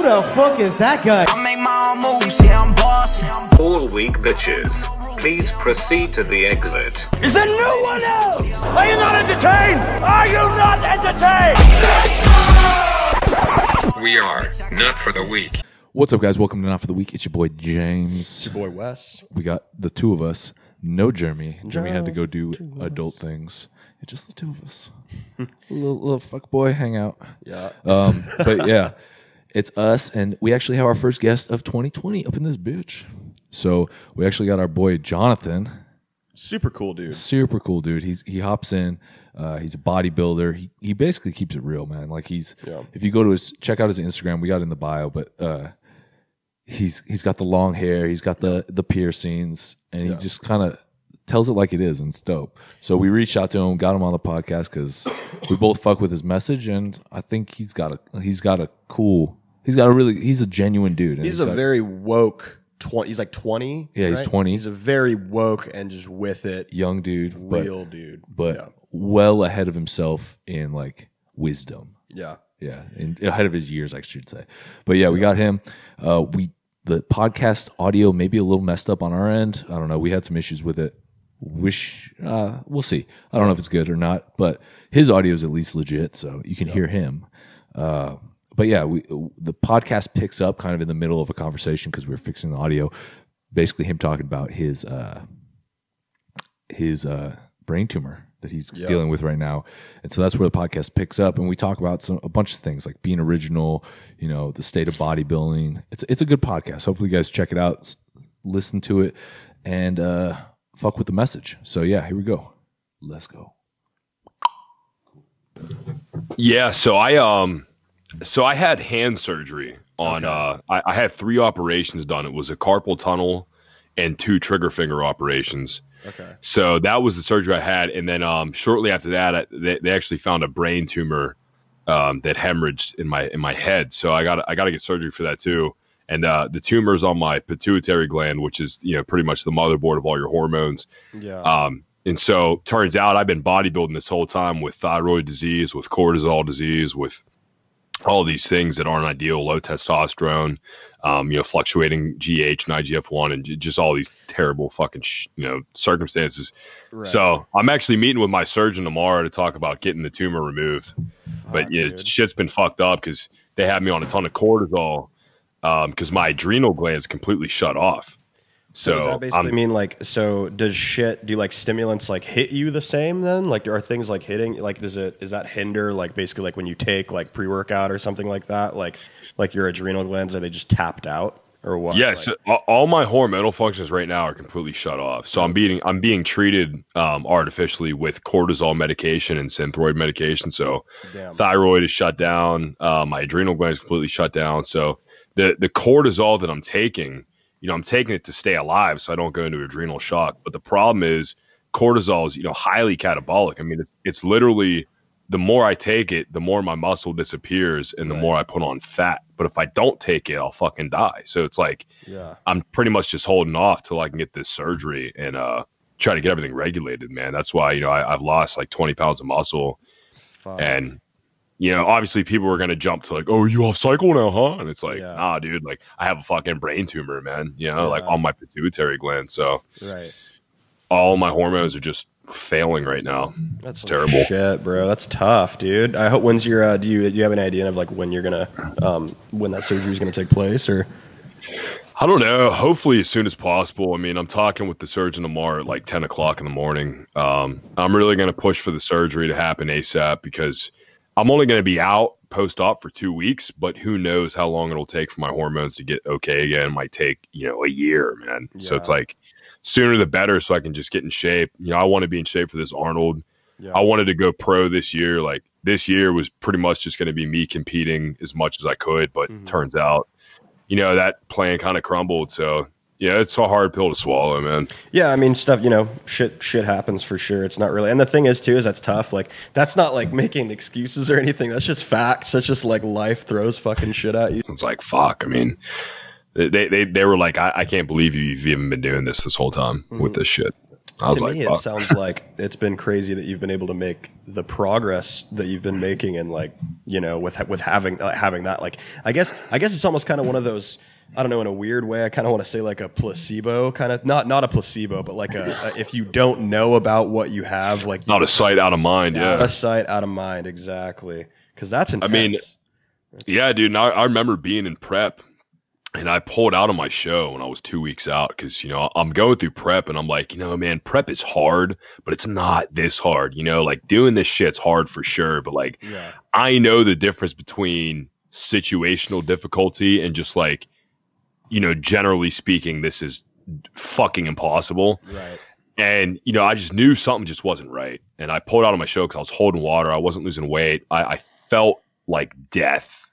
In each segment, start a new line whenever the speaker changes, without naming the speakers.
the fuck is that guy?
I make my own moves, yeah, I'm bossing.
All weak bitches, please proceed to the exit.
Is there no one else? Are you not entertained? Are you not entertained?
We are not for the weak.
What's up, guys? Welcome to Not for the Week. It's your boy James.
It's your boy Wes.
We got the two of us. No Jeremy. Jeremy had to go do adult things. It's just the two of us. little fuck boy hangout.
Yeah.
But yeah, it's us, and we actually have our first guest of 2020 up in this bitch. So we actually got our boy Jonathan.
Super cool dude.
Super cool dude. He hops in. He's a bodybuilder. He basically keeps it real, man. Like if you go to check out his Instagram, we got it in the bio, but he's got the long hair, he's got the piercings, and he just kind of tells it like it is, and it's dope. So we reached out to him, got him on the podcast because we both fuck with his message, and I think he's a genuine dude.
He's a very woke. He's like 20.
Yeah, he's 20.
He's a very woke and just with it,
young dude,
real dude,
but well ahead of himself in like wisdom.
Yeah,
and ahead of his years, I should say. But yeah, we got him. The podcast audio may be a little messed up on our end. I don't know. We had some issues with it. We'll see. I don't know if it's good or not, but his audio is at least legit, so you can hear him. But yeah, the podcast picks up kind of in the middle of a conversation because we were fixing the audio. Basically, him talking about his brain tumor that he's dealing with right now, and so that's where the podcast picks up. And we talk about a bunch of things like being original, the state of bodybuilding. It's a good podcast. Hopefully, you guys check it out, listen to it, and fuck with the message. So yeah, here we go. Let's go.
Yeah, so I had hand surgery on I had 3 operations done. It was a carpal tunnel and 2 trigger finger operations.
Okay.
So that was the surgery I had, and then shortly after that, they actually found a brain tumor that hemorrhaged in my head. So I got to get surgery for that too. And the tumor's on my pituitary gland, which is pretty much the motherboard of all your hormones.
Yeah.
And so turns out I've been bodybuilding this whole time with thyroid disease, with cortisol disease, with all these things that aren't ideal, low testosterone, fluctuating GH and IGF-1, and just all these terrible fucking, circumstances. Right. So I'm actually meeting with my surgeon tomorrow to talk about getting the tumor removed. But shit's been fucked up because they had me on a ton of cortisol because my adrenal glands completely shut off.
So does that basically mean do stimulants like hit you the same then? Like, are things like hitting, like, does that hinder, like, basically like when you take like pre-workout or something like that, like your adrenal glands, are they just tapped out or what?
Yes. All my hormonal functions right now are completely shut off. So I'm being treated artificially with cortisol medication and Synthroid medication. So thyroid is shut down. My adrenal gland is completely shut down. So the cortisol that I'm taking, I'm taking it to stay alive so I don't go into adrenal shock. But the problem is cortisol is, highly catabolic. I mean, it's literally the more I take it, the more my muscle disappears and the more I put on fat. But if I don't take it, I'll fucking die. So it's like I'm pretty much just holding off till I can get this surgery and try to get everything regulated, man. That's why, I've lost like 20 pounds of muscle. Fuck. And obviously people were going to jump to like, oh, are you off cycle now, huh? And it's like, nah, dude, like I have a fucking brain tumor, man, like on my pituitary gland. So all my hormones are just failing right now. That's terrible.
Shit, bro. That's tough, dude. I hope when's your, do you have an idea of like when you're going to, when that surgery is going to take place or?
I don't know. Hopefully as soon as possible. I mean, I'm talking with the surgeon tomorrow at like 10 o'clock in the morning. I'm really going to push for the surgery to happen ASAP because I'm only going to be out post-op for 2 weeks, but who knows how long it'll take for my hormones to get okay again. It might take, a year, man. Yeah. So it's like sooner the better so I can just get in shape. I want to be in shape for this Arnold. Yeah. I wanted to go pro this year. Like this year was pretty much just going to be me competing as much as I could, but turns out, that plan kind of crumbled. So yeah, it's a hard pill to swallow, man.
Yeah, I mean, stuff, shit happens for sure. It's not really, and the thing is too, is that's tough. Like, that's not like making excuses or anything. That's just facts. That's just like life throws fucking shit at you.
It's like, fuck. I mean, they were like, I can't believe you've even been doing this whole time with this shit. I was
to
like,
me, it sounds like it's been crazy that you've been able to make the progress that you've been making, and like, you know, with having that, like, I guess it's almost kind of one of those, I don't know, in a weird way, I kind of want to say like a placebo kind of, not a placebo, but like a if you don't know about what you have, like
out of sight, out of mind.
Out of sight, out of mind. Exactly. Because that's intense.
I mean, yeah, dude. And I remember being in prep. And I pulled out of my show when I was 2 weeks out because, you know, I'm going through prep and I'm like, you know, man, prep is hard, but it's not this hard. You know, like doing this shit's hard for sure. But like, I know the difference between situational difficulty and just like, you know, generally speaking, this is fucking impossible.
Right.
And, you know, I just knew something just wasn't right. And I pulled out of my show because I was holding water. I wasn't losing weight. I felt like death,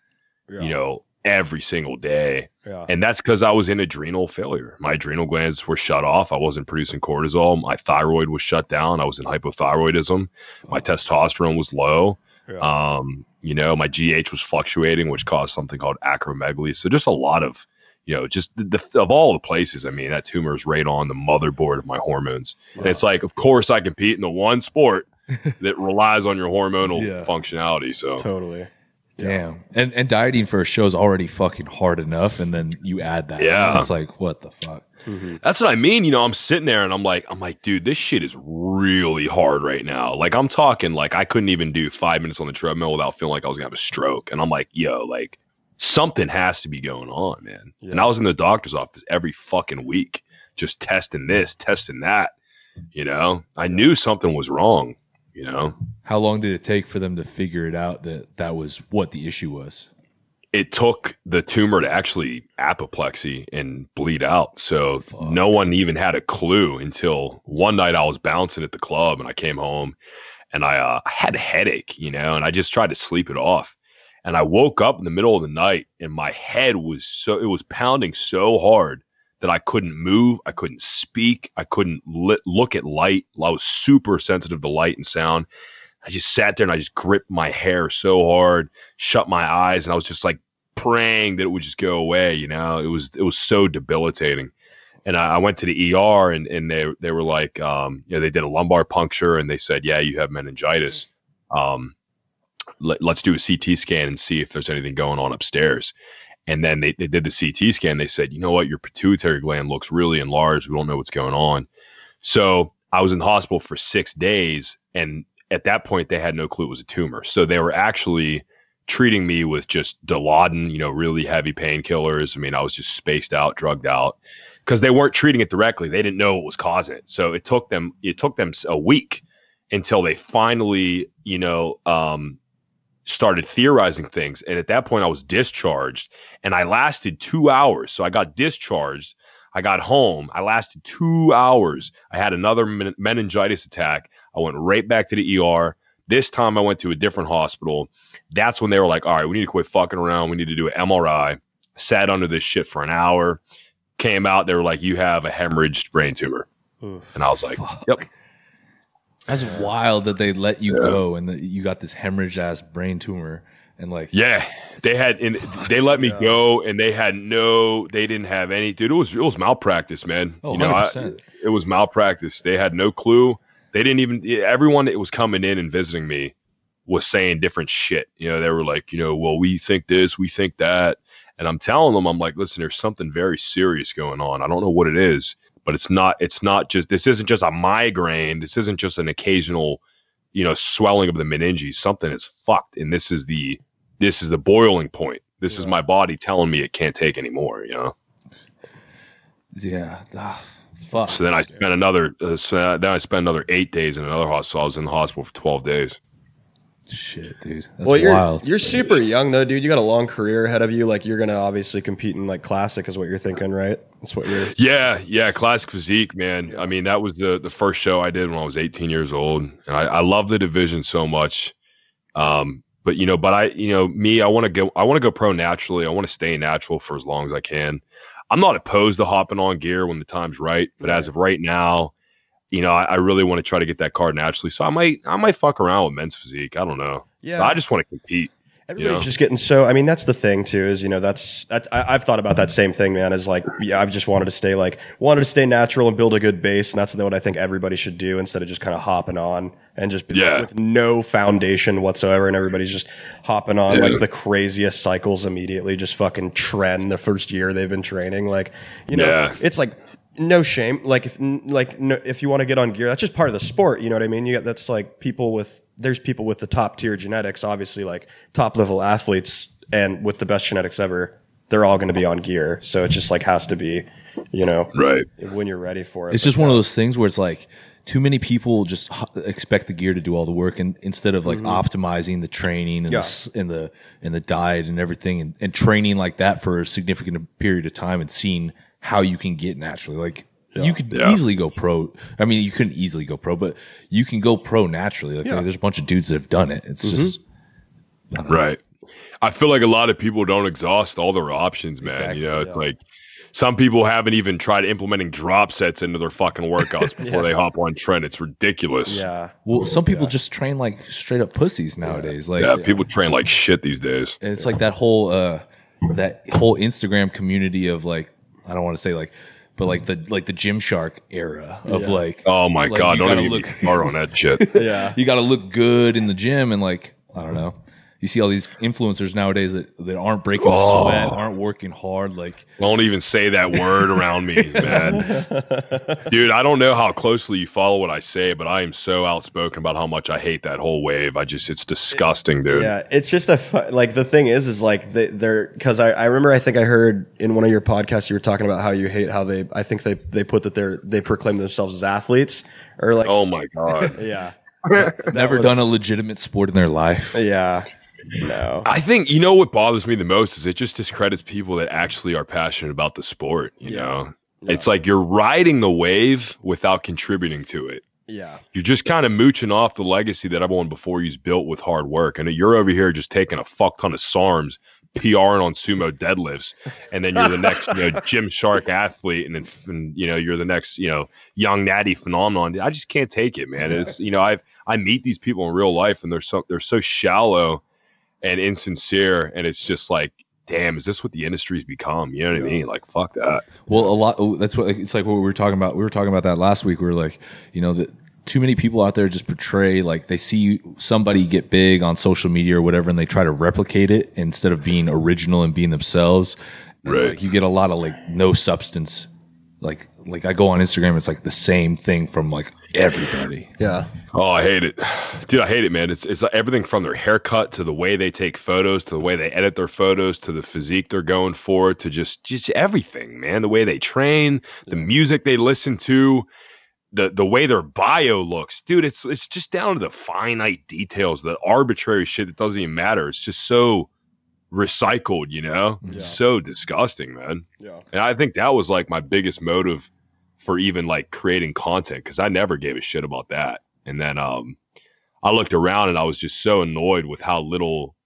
you know, every single day.
Yeah.
And that's because I was in adrenal failure. My adrenal glands were shut off. I wasn't producing cortisol. My thyroid was shut down. I was in hypothyroidism. My testosterone was low.
Yeah.
You know, my GH was fluctuating, which caused something called acromegaly. So just a lot of, you know, just of all the places, I mean, that tumor is right on the motherboard of my hormones. Wow. And it's like, of course I compete in the one sport that relies on your hormonal functionality. So
totally.
Damn. And dieting for a show is already fucking hard enough, and then you add that.
Yeah.
It's like, what the fuck?
Mm-hmm.
That's what I mean. You know, I'm sitting there and I'm like, dude, this shit is really hard right now. Like, I'm talking like I couldn't even do 5 minutes on the treadmill without feeling like I was gonna have a stroke. And I'm like, yo, like something has to be going on, man. Yeah. And I was in the doctor's office every fucking week, just testing this, testing that. You know, I knew something was wrong. You know,
how long did it take for them to figure it out that was what the issue was?
It took the tumor to actually apoplexy and bleed out. So no one even had a clue until one night I was bouncing at the club and I came home and I had a headache, you know, and I just tried to sleep it off. And I woke up in the middle of the night and my head was it was pounding so hard that I couldn't move. I couldn't speak. I couldn't look at light. I was super sensitive to light and sound. I just sat there and I just gripped my hair so hard, shut my eyes. And I was just like praying that it would just go away. You know, it was so debilitating. And I went to the ER and they were like, you know, they did a lumbar puncture and they said, yeah, you have meningitis. Let's do a CT scan and see if there's anything going on upstairs. And then they did the CT scan. They said, you know what, your pituitary gland looks really enlarged. We don't know what's going on. So I was in the hospital for 6 days. And at that point, they had no clue it was a tumor. So they were actually treating me with just Dilaudid, you know, really heavy painkillers. I mean, I was just spaced out, drugged out because they weren't treating it directly. They didn't know what was causing it. So it took them a week until they finally, you know, started theorizing things. And at that point I was discharged and I lasted 2 hours. So I got discharged. I got home. I lasted 2 hours. I had another meningitis attack. I went right back to the ER. This time I went to a different hospital. That's when they were like, all right, we need to quit fucking around. We need to do an MRI. Sat under this shit for an hour. Came out. They were like, you have a hemorrhaged brain tumor. And I was like, yep.
That's wild that they let you go and that you got this hemorrhage ass brain tumor and like
they let me go and they didn't have any, dude. It was malpractice, man.
Oh,
you know, it was malpractice. They had no clue. They didn't even, everyone that was coming in and visiting me was saying different shit. You know, they were like, you know, well, we think this, we think that. And I'm telling them, I'm like, listen, there's something very serious going on. I don't know what it is. But it's not just, this isn't just a migraine. This isn't just an occasional, you know, swelling of the meninges. Something is fucked. And this is the boiling point. This is my body telling me it can't take anymore, you know?
Yeah. Fuck.
So then I spent another 8 days in another hospital. I was in the hospital for 12 days.
Shit, dude. That's wild.
You're super young though, dude. You got a long career ahead of you. Like you're gonna obviously compete in like classic is what you're thinking, right? That's what you're.
Yeah. Classic Physique, man. Yeah. I mean, that was the first show I did when I was 18 years old, and I love the division so much. But I want to go pro naturally. I want to stay natural for as long as I can. I'm not opposed to hopping on gear when the time's right, but as of right now, you know, I really want to try to get that card naturally. So I might fuck around with men's physique. I don't know. Yeah. But I just want to compete.
Everybody's just getting so. I mean, that's the thing too. Is I've thought about that same thing, man. Is like, yeah, I've just wanted to stay natural and build a good base, and that's what I think everybody should do instead of just kind of hopping on and just with no foundation whatsoever, and everybody's just hopping on like the craziest cycles immediately, just fucking trend the first year they've been training. Like, it's like no shame. Like if you want to get on gear, that's just part of the sport. You know what I mean? That's like there's people with the top tier genetics, obviously like top level athletes and with the best genetics ever, they're all going to be on gear. So it just like has to be,
right
when you're ready for it.
It's just one of those things where it's like too many people just expect the gear to do all the work, and instead of like optimizing the training and the diet and everything and training like that for a significant period of time and seeing how you can get naturally. Like you could easily go pro. I mean, you couldn't easily go pro, but you can go pro naturally. Like there's a bunch of dudes that have done it. It's just
right. I feel like a lot of people don't exhaust all their options, man. Exactly, it's like some people haven't even tried implementing drop sets into their fucking workouts before they hop on trend. It's ridiculous.
Yeah.
Well, some people just train like straight up pussies nowadays.
People train like shit these days.
And it's like that whole Instagram community of like, I don't want to say like, but like the Gymshark era of like,
oh my God, don't even get hard on that shit.
You got to look good in the gym, and like, I don't know. You see all these influencers nowadays that aren't breaking sweat, aren't working hard. Like,
don't even say that word around me, man. Dude, I don't know how closely you follow what I say, but I am so outspoken about how much I hate that whole wave. It's disgusting, dude.
Yeah, it's just like the thing is like they're because I remember I think I heard in one of your podcasts you were talking about how you hate how they put that they proclaim themselves as athletes or like,
oh my God.
Yeah.
Never done a legitimate sport in their life.
Yeah. No.
I think what bothers me the most is it just discredits people that actually are passionate about the sport. You know, it's like you're riding the wave without contributing to it.
Yeah,
you're just kind of mooching off the legacy that everyone before you's built with hard work, and you're over here just taking a fuck ton of SARMs, PRing on sumo deadlifts, and then you're the next Gymshark athlete, and then you're the next young natty phenomenon. I just can't take it, man. It's I meet these people in real life, and they're so shallow and insincere, and it's just like, damn, is this what the industry's become? You know what I mean? Like, fuck that.
Well, that's what it's like. What we were talking about. We were talking about that last week. We were like, that too many people out there just portray like they see somebody get big on social media or whatever, and they try to replicate it instead of being original and being themselves. And,
right.
Like, you get a lot of like no substance. Like I go on Instagram, it's like the same thing from like everybody.
Yeah.
Oh, I hate it, dude. I hate it, man. It's like everything from their haircut to the way they take photos to the way they edit their photos to the physique they're going for to just everything, man. The way they train, the music they listen to, the way their bio looks, dude. It's just down to the finite details, the arbitrary shit that doesn't even matter. It's just so recycled, It's so disgusting, man.
Yeah.
And I think that was like my biggest motive for even like creating content, because I never gave a shit about that. And then I looked around and I was just so annoyed with how little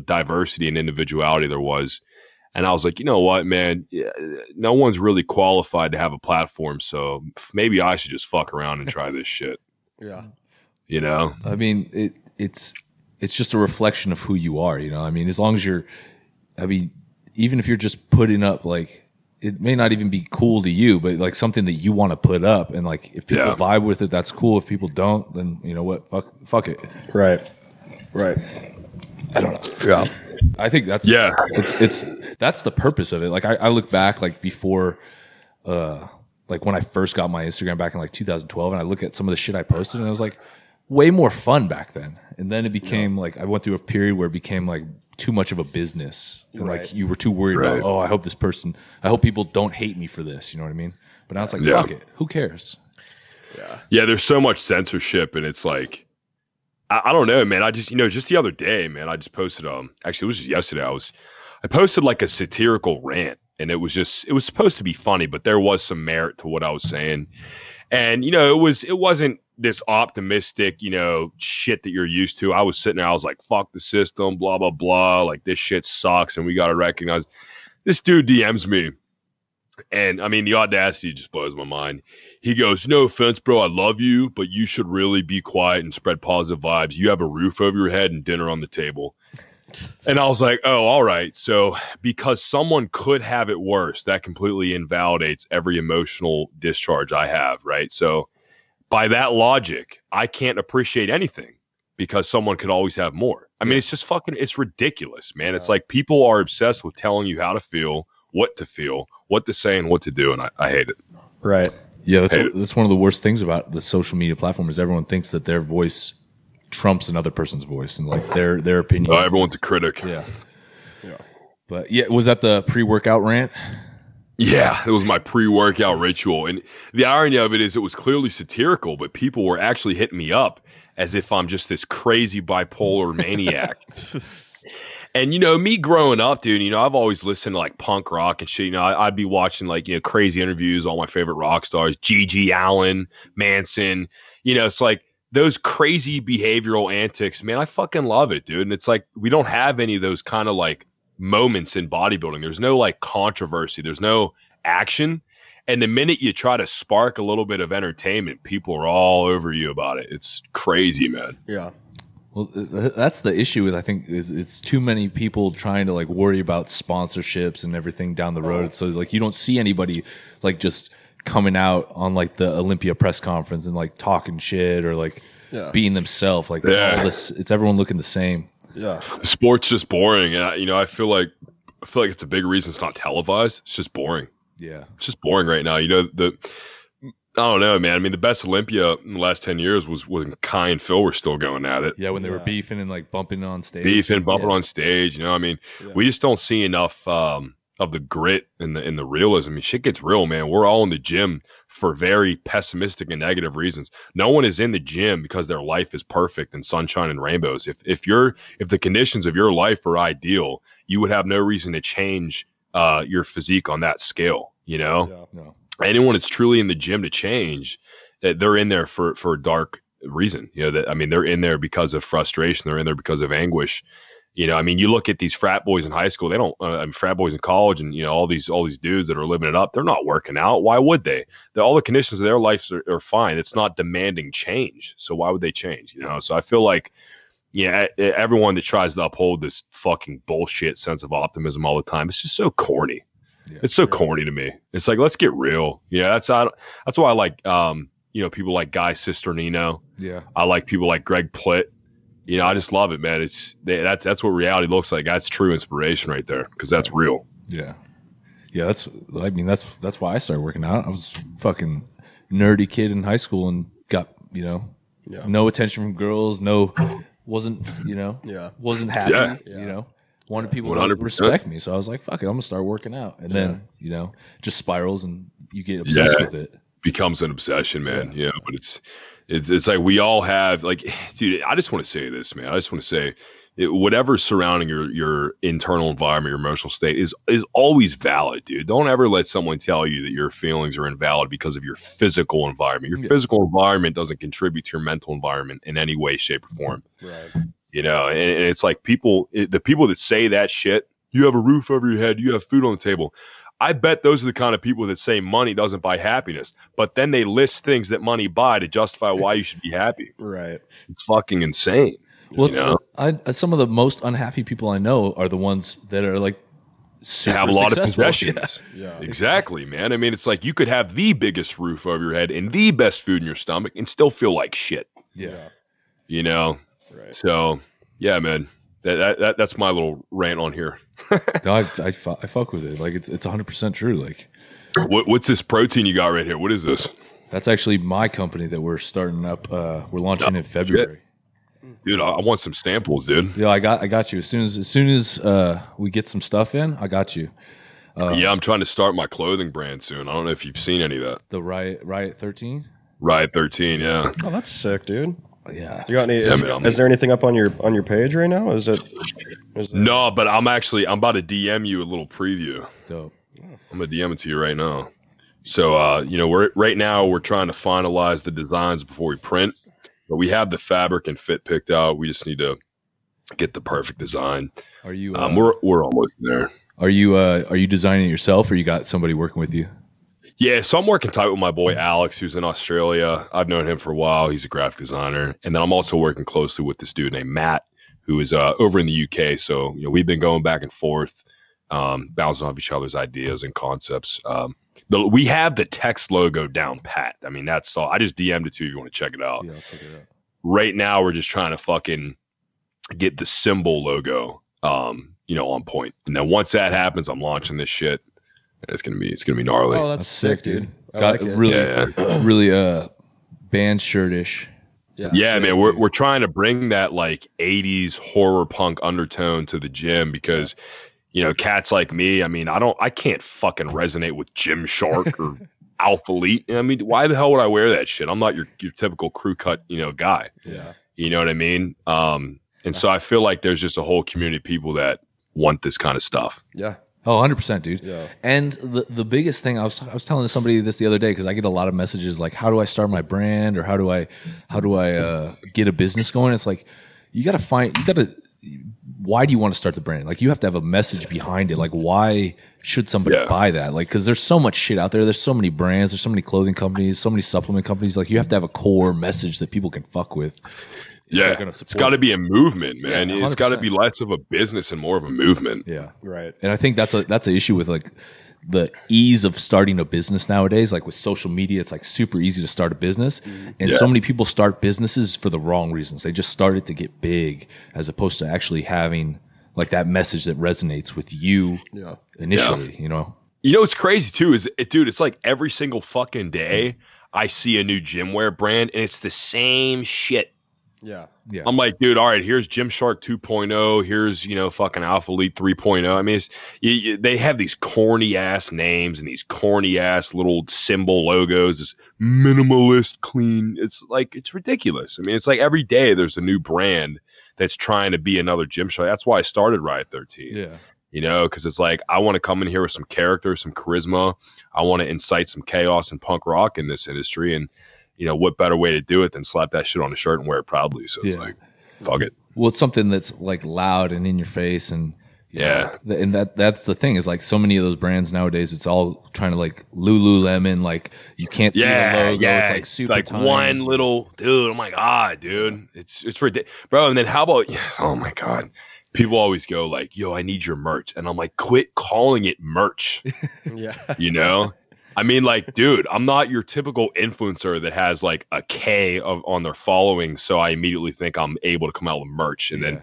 diversity and individuality there was. And I was like, you know what, man, no one's really qualified to have a platform, so maybe I should just fuck around and try this shit.
Yeah.
I mean, it's just a reflection of who you are, I mean, as long as even if you're just putting up like, it may not even be cool to you, but like something that you want to put up, and like if people vibe with it, that's cool. If people don't, then you know what, fuck it.
Right.
I don't know. Yeah, I think that's that's the purpose of it. Like I look back like before, like when I first got my Instagram back in like 2012, and I look at some of the shit I posted, and it was like way more fun back then. And then it became like I went through a period where it became like too much of a business, and like you were too worried about, I hope people don't hate me for this, you know what I mean? But now it's like, fuck it, who cares?
Yeah, there's so much censorship, and it's like, I don't know, man. I just just the other day, man, I just posted actually it was just yesterday, I posted like a satirical rant, and it was supposed to be funny, but there was some merit to what I was saying. And it wasn't this optimistic, shit that you're used to. I was sitting there, I was like, fuck the system, blah, blah, blah. Like, this shit sucks, and we got to recognize. This dude DMs me, and I mean, the audacity just blows my mind. He goes, no offense, bro, I love you, but you should really be quiet and spread positive vibes. You have a roof over your head and dinner on the table. And I was like, oh, all right. So because someone could have it worse, that completely invalidates every emotional discharge I have, right? So by that logic, I can't appreciate anything because someone could always have more. I mean, it's just it's ridiculous, man. It's like people are obsessed with telling you how to feel, what to say, and what to do, and I hate it.
Right.
Yeah, that's one of the worst things about the social media platform is everyone thinks that their voice trumps another person's voice and like their opinion.
Oh, everyone's a critic.
Yeah. But yeah, was that the pre-workout rant?
Yeah, it was my pre-workout ritual. And the irony of it is it was clearly satirical, but people were actually hitting me up as if I'm just this crazy bipolar maniac. And, you know, me growing up, dude, you know, I've always listened to like punk rock and shit. You know, I'd be watching like, you know, crazy interviews, all my favorite rock stars, Gigi Allen, Manson. You know, it's like those crazy behavioral antics, man, I fucking love it, dude. And it's like we don't have any of those kind of like moments in bodybuilding. There's no like controversy. There's no action. And the minute you try to spark a little bit of entertainment, people are all over you about it. It's crazy, man.
Yeah.
Well, that's the issue with, I think, is it's too many people trying to like worry about sponsorships and everything down the road. So like you don't see anybody like just coming out on like the Olympia press conference and like talking shit or like being themselves. Like it's everyone looking the same.
Yeah.
Sport's just boring. And you know, I feel like it's a big reason it's not televised. It's just boring.
Yeah.
It's just boring right now. You know, I don't know, man. I mean, the best Olympia in the last 10 years was when Kai and Phil were still going at it.
Yeah, when they were beefing and like bumping on stage.
Bumping on stage. You know, I mean, we just don't see enough of the grit and the realism. I mean, shit gets real, man. We're all in the gym for very pessimistic and negative reasons. No one is in the gym because their life is perfect and sunshine and rainbows. If the conditions of your life are ideal, you would have no reason to change your physique on that scale, you know?
Yeah. No.
Anyone that's truly in the gym to change, they're in there for a dark reason. You know, they're in there because of frustration. They're in there because of anguish. You know, I mean, you look at these frat boys in high school, they don't, frat boys in college and, you know, all these dudes that are living it up, they're not working out. Why would they? All the conditions of their lives are fine. It's not demanding change. So why would they change? You know? So I feel like, yeah, everyone that tries to uphold this fucking bullshit sense of optimism all the time, it's just so corny. Yeah, it's so corny to me. It's like, let's get real. Yeah, that's why I like, you know, people like Guy Cisternino. Yeah, I like people like Greg Plitt. You know, I just love it, man. That's what reality looks like. That's true inspiration right there because that's real.
Yeah, yeah. That's why I started working out. I was a fucking nerdy kid in high school and got, you know, no attention from girls. Wasn't happy. You know. Wanted people 100%. To respect me. So I was like, fuck it, I'm going to start working out. And then, you know, just spirals and you get obsessed with it.
Becomes an obsession, man. Yeah. But it's like we all have, like, dude, I just want to say this, man. I just want to say whatever's surrounding your internal environment, your emotional state is always valid, dude. Don't ever let someone tell you that your feelings are invalid because of your physical environment. Your physical environment doesn't contribute to your mental environment in any way, shape, or form. Right. You know, and it's like the people that say that shit, you have a roof over your head, you have food on the table. I bet those are the kind of people that say money doesn't buy happiness, but then they list things that money buy to justify why you should be happy.
Right.
It's fucking insane.
Well, some of the most unhappy people I know are the ones that are like super
have a lot
successful.
of possessions. Yeah. Exactly, man. I mean, it's like you could have the biggest roof over your head and the best food in your stomach and still feel like shit.
Yeah.
You know? Right. So, yeah, man, that's my little rant on here.
No, I fuck with it. Like it's 100% true. Like,
what's this protein you got right here? What is this?
That's actually my company that we're starting up. We're launching in February.
Shit. Dude, I want some samples, dude.
Yeah, I got you. As soon as we get some stuff in, I got you.
Yeah, I'm trying to start my clothing brand soon. I don't know if you've seen any of that.
The Riot 13.
Riot 13, yeah.
Oh, that's sick, dude.
Yeah.
You got any? Is there anything up on your page right now? Is it?
No, but I'm about to DM you a little preview.
Dope.
I'm gonna DM it to you right now. So, you know, we're trying to finalize the designs before we print, but we have the fabric and fit picked out. We just need to get the perfect design.
Are you?
We're almost there.
Are you designing it yourself, or you got somebody working with you?
Yeah, so I'm working tight with my boy Alex, who's in Australia. I've known him for a while. He's a graphic designer. And then I'm also working closely with this dude named Matt, who is over in the UK. So we've been going back and forth, bouncing off each other's ideas and concepts. We have the text logo down pat. I mean, that's all. I just DM'd it to you if you want to check it out.
Yeah, I'll check it out.
Right now, we're just trying to fucking get the symbol logo, on point. And then once that happens, I'm launching this shit. It's gonna be gnarly.
Oh, that's sick, dude. I
Got
like it.
really band shirtish.
Yeah,
Yeah, man, we're trying to bring that like 80s horror punk undertone to the gym because cats like me, I mean, I can't fucking resonate with Gymshark or Alpha Elite. I mean, why the hell would I wear that shit? I'm not your typical crew cut, guy.
Yeah.
You know what I mean? And so I feel like there's just a whole community of people that want this kind of stuff.
Yeah.
Oh, 100%, dude.
Yeah.
And the biggest thing, I was telling somebody this the other day because I get a lot of messages like, how do I start my brand or how do I get a business going? It's like why do you want to start the brand? Like you have to have a message behind it. Like why should somebody buy that? Like because there's so much shit out there. There's so many brands. There's so many clothing companies. So many supplement companies. Like you have to have a core message that people can fuck with.
Yeah, it's got to be a movement, man.
Yeah,
it's got to be less of a business and more of a movement.
Yeah,
right.
And I think that's an issue with like the ease of starting a business nowadays. Like with social media, it's like super easy to start a business, and so many people start businesses for the wrong reasons. They just started to get big, as opposed to actually having like that message that resonates with you initially.
What's crazy too is, dude, it's like every single fucking day I see a new gym wear brand, and it's the same shit.
Yeah.
I'm like, dude, all right, here's Gymshark 2.0. Here's, fucking Alpha Elite 3.0. I mean, they have these corny ass names and these corny ass little symbol logos, this minimalist, clean. It's like, it's ridiculous. I mean, it's like every day there's a new brand that's trying to be another Gymshark. That's why I started Riot 13.
Yeah.
Because it's like, I want to come in here with some character, some charisma. I want to incite some chaos and punk rock in this industry. And, what better way to do it than slap that shit on a shirt and wear it proudly? So it's like, fuck it.
Well, it's something that's like loud and in your face, and
and
that's the thing is like so many of those brands nowadays, it's all trying to like Lululemon, like you can't see the logo. It's like super
like
tiny.
one little dude. Oh my god, dude, it's ridiculous, bro. And then how about oh my god, people always go like, yo, I need your merch, and I'm like, quit calling it merch. I mean, like, dude, I'm not your typical influencer that has like a K on their following, so I immediately think I'm able to come out with merch. And then,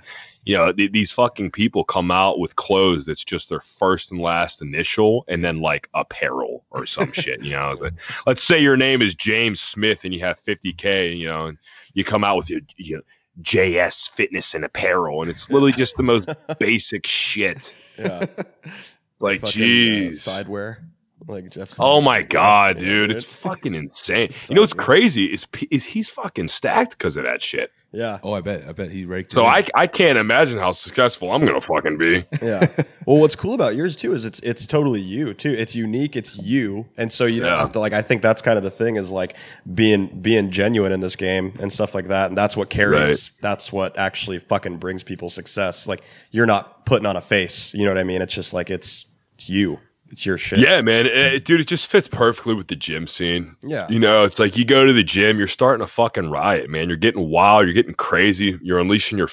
these fucking people come out with clothes that's just their first and last initial, and then like apparel or some shit. It's like, let's say your name is James Smith and you have 50K, and you come out with your JS Fitness and Apparel, and it's literally just the most basic shit.
Yeah,
like,
fucking,
jeez,
sidewear. Like Jeff.
Oh my god, dude, it's fucking insane. What's crazy is he's fucking stacked because of that shit.
Yeah.
Oh, I bet he raked it.
So I can't imagine how successful I'm gonna fucking be.
Yeah. Well, what's cool about yours too is it's totally you too. It's unique. It's you, and so you don't have to like. I think that's kind of the thing is like being genuine in this game and stuff like that, and that's what carries.
Right.
That's what actually fucking brings people success. Like you're not putting on a face. You know what I mean? It's just like it's you. It's your shit.
Yeah, man. Dude, it just fits perfectly with the gym scene.
Yeah.
It's like you go to the gym, you're starting a fucking riot, man. You're getting wild. You're getting crazy. You're unleashing your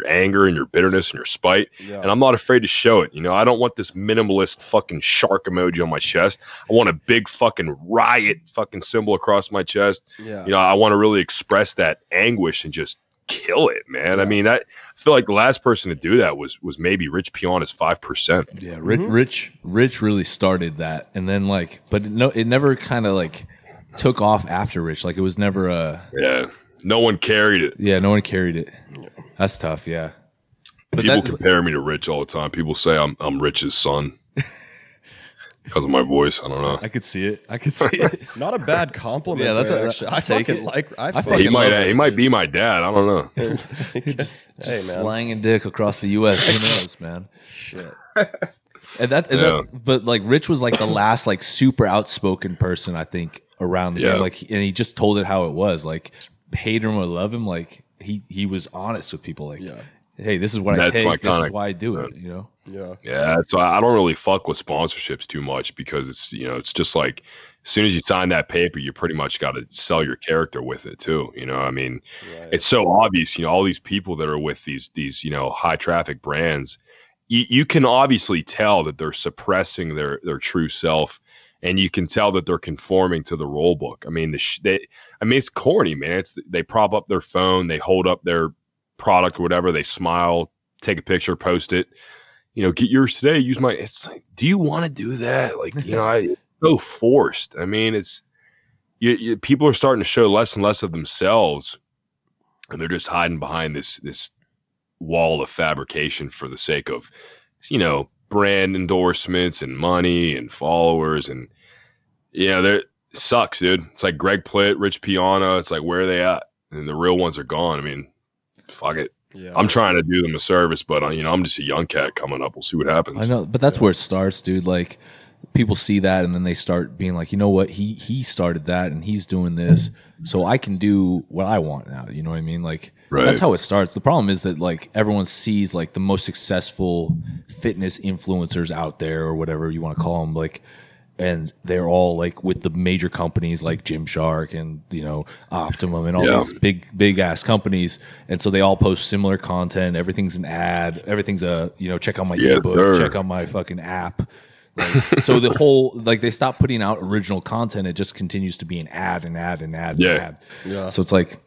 anger and your bitterness and your spite. Yeah. And I'm not afraid to show it. I don't want this minimalist fucking shark emoji on my chest. I want a big fucking riot fucking symbol across my chest.
Yeah.
I want to really express that anguish and just kill it, man. Yeah. I mean, I feel like the last person to do that was maybe Rich Piana's 5%.
Yeah, Rich really started that, and then but it never kind of like took off after Rich. Like it was never
no one carried it.
Yeah, no one carried it. That's tough. Yeah,
but people compare me to Rich all the time. People say I'm Rich's son. Because of my voice, I don't know.
I could see it.
Not a bad compliment.
Yeah,
that's I fucking like.
He might be my dad. I don't know.
just slanging dick across the U.S. Who knows, man?
Shit.
But like Rich was like the last like super outspoken person I think around the game. Like, and he just told it how it was. Like, hate him or love him, like he was honest with people. Like, hey, this is what I take. This is why I do it.
Yeah. So I don't really fuck with sponsorships too much because it's just like as soon as you sign that paper, you pretty much got to sell your character with it too. I mean, it's so obvious. All these people that are with these high traffic brands, you can obviously tell that they're suppressing their true self. And you can tell that they're conforming to the rule book. I mean, it's corny, man. They prop up their phone, they hold up their product or whatever, they smile, take a picture, post it. Get yours today. Use my. It's like, do you want to do that? Like, it's so forced. I mean, it's people are starting to show less and less of themselves, and they're just hiding behind this wall of fabrication for the sake of, brand endorsements and money and followers. And it sucks, dude. It's like Greg Plitt, Rich Piana. It's like, where are they at? And the real ones are gone. I mean, fuck it. Yeah, I'm trying to do them a service, but I'm just a young cat coming up. We'll see what happens.
I know, but that's where it starts, dude. Like, people see that and then they start being like, you know what, he started that and he's doing this, so I can do what I want now. You know what I mean? Like, that's how it starts. The problem is that like everyone sees like the most successful fitness influencers out there or whatever you want to call them, like, and they're all like with the major companies like Gymshark and Optimum and all these big ass companies, and so they all post similar content. Everything's an ad. Everything's a check out my ebook, check out my fucking app. Like, so the whole, like, they stop putting out original content. It just continues to be an ad and ad and ad and ad. Yeah. So it's like,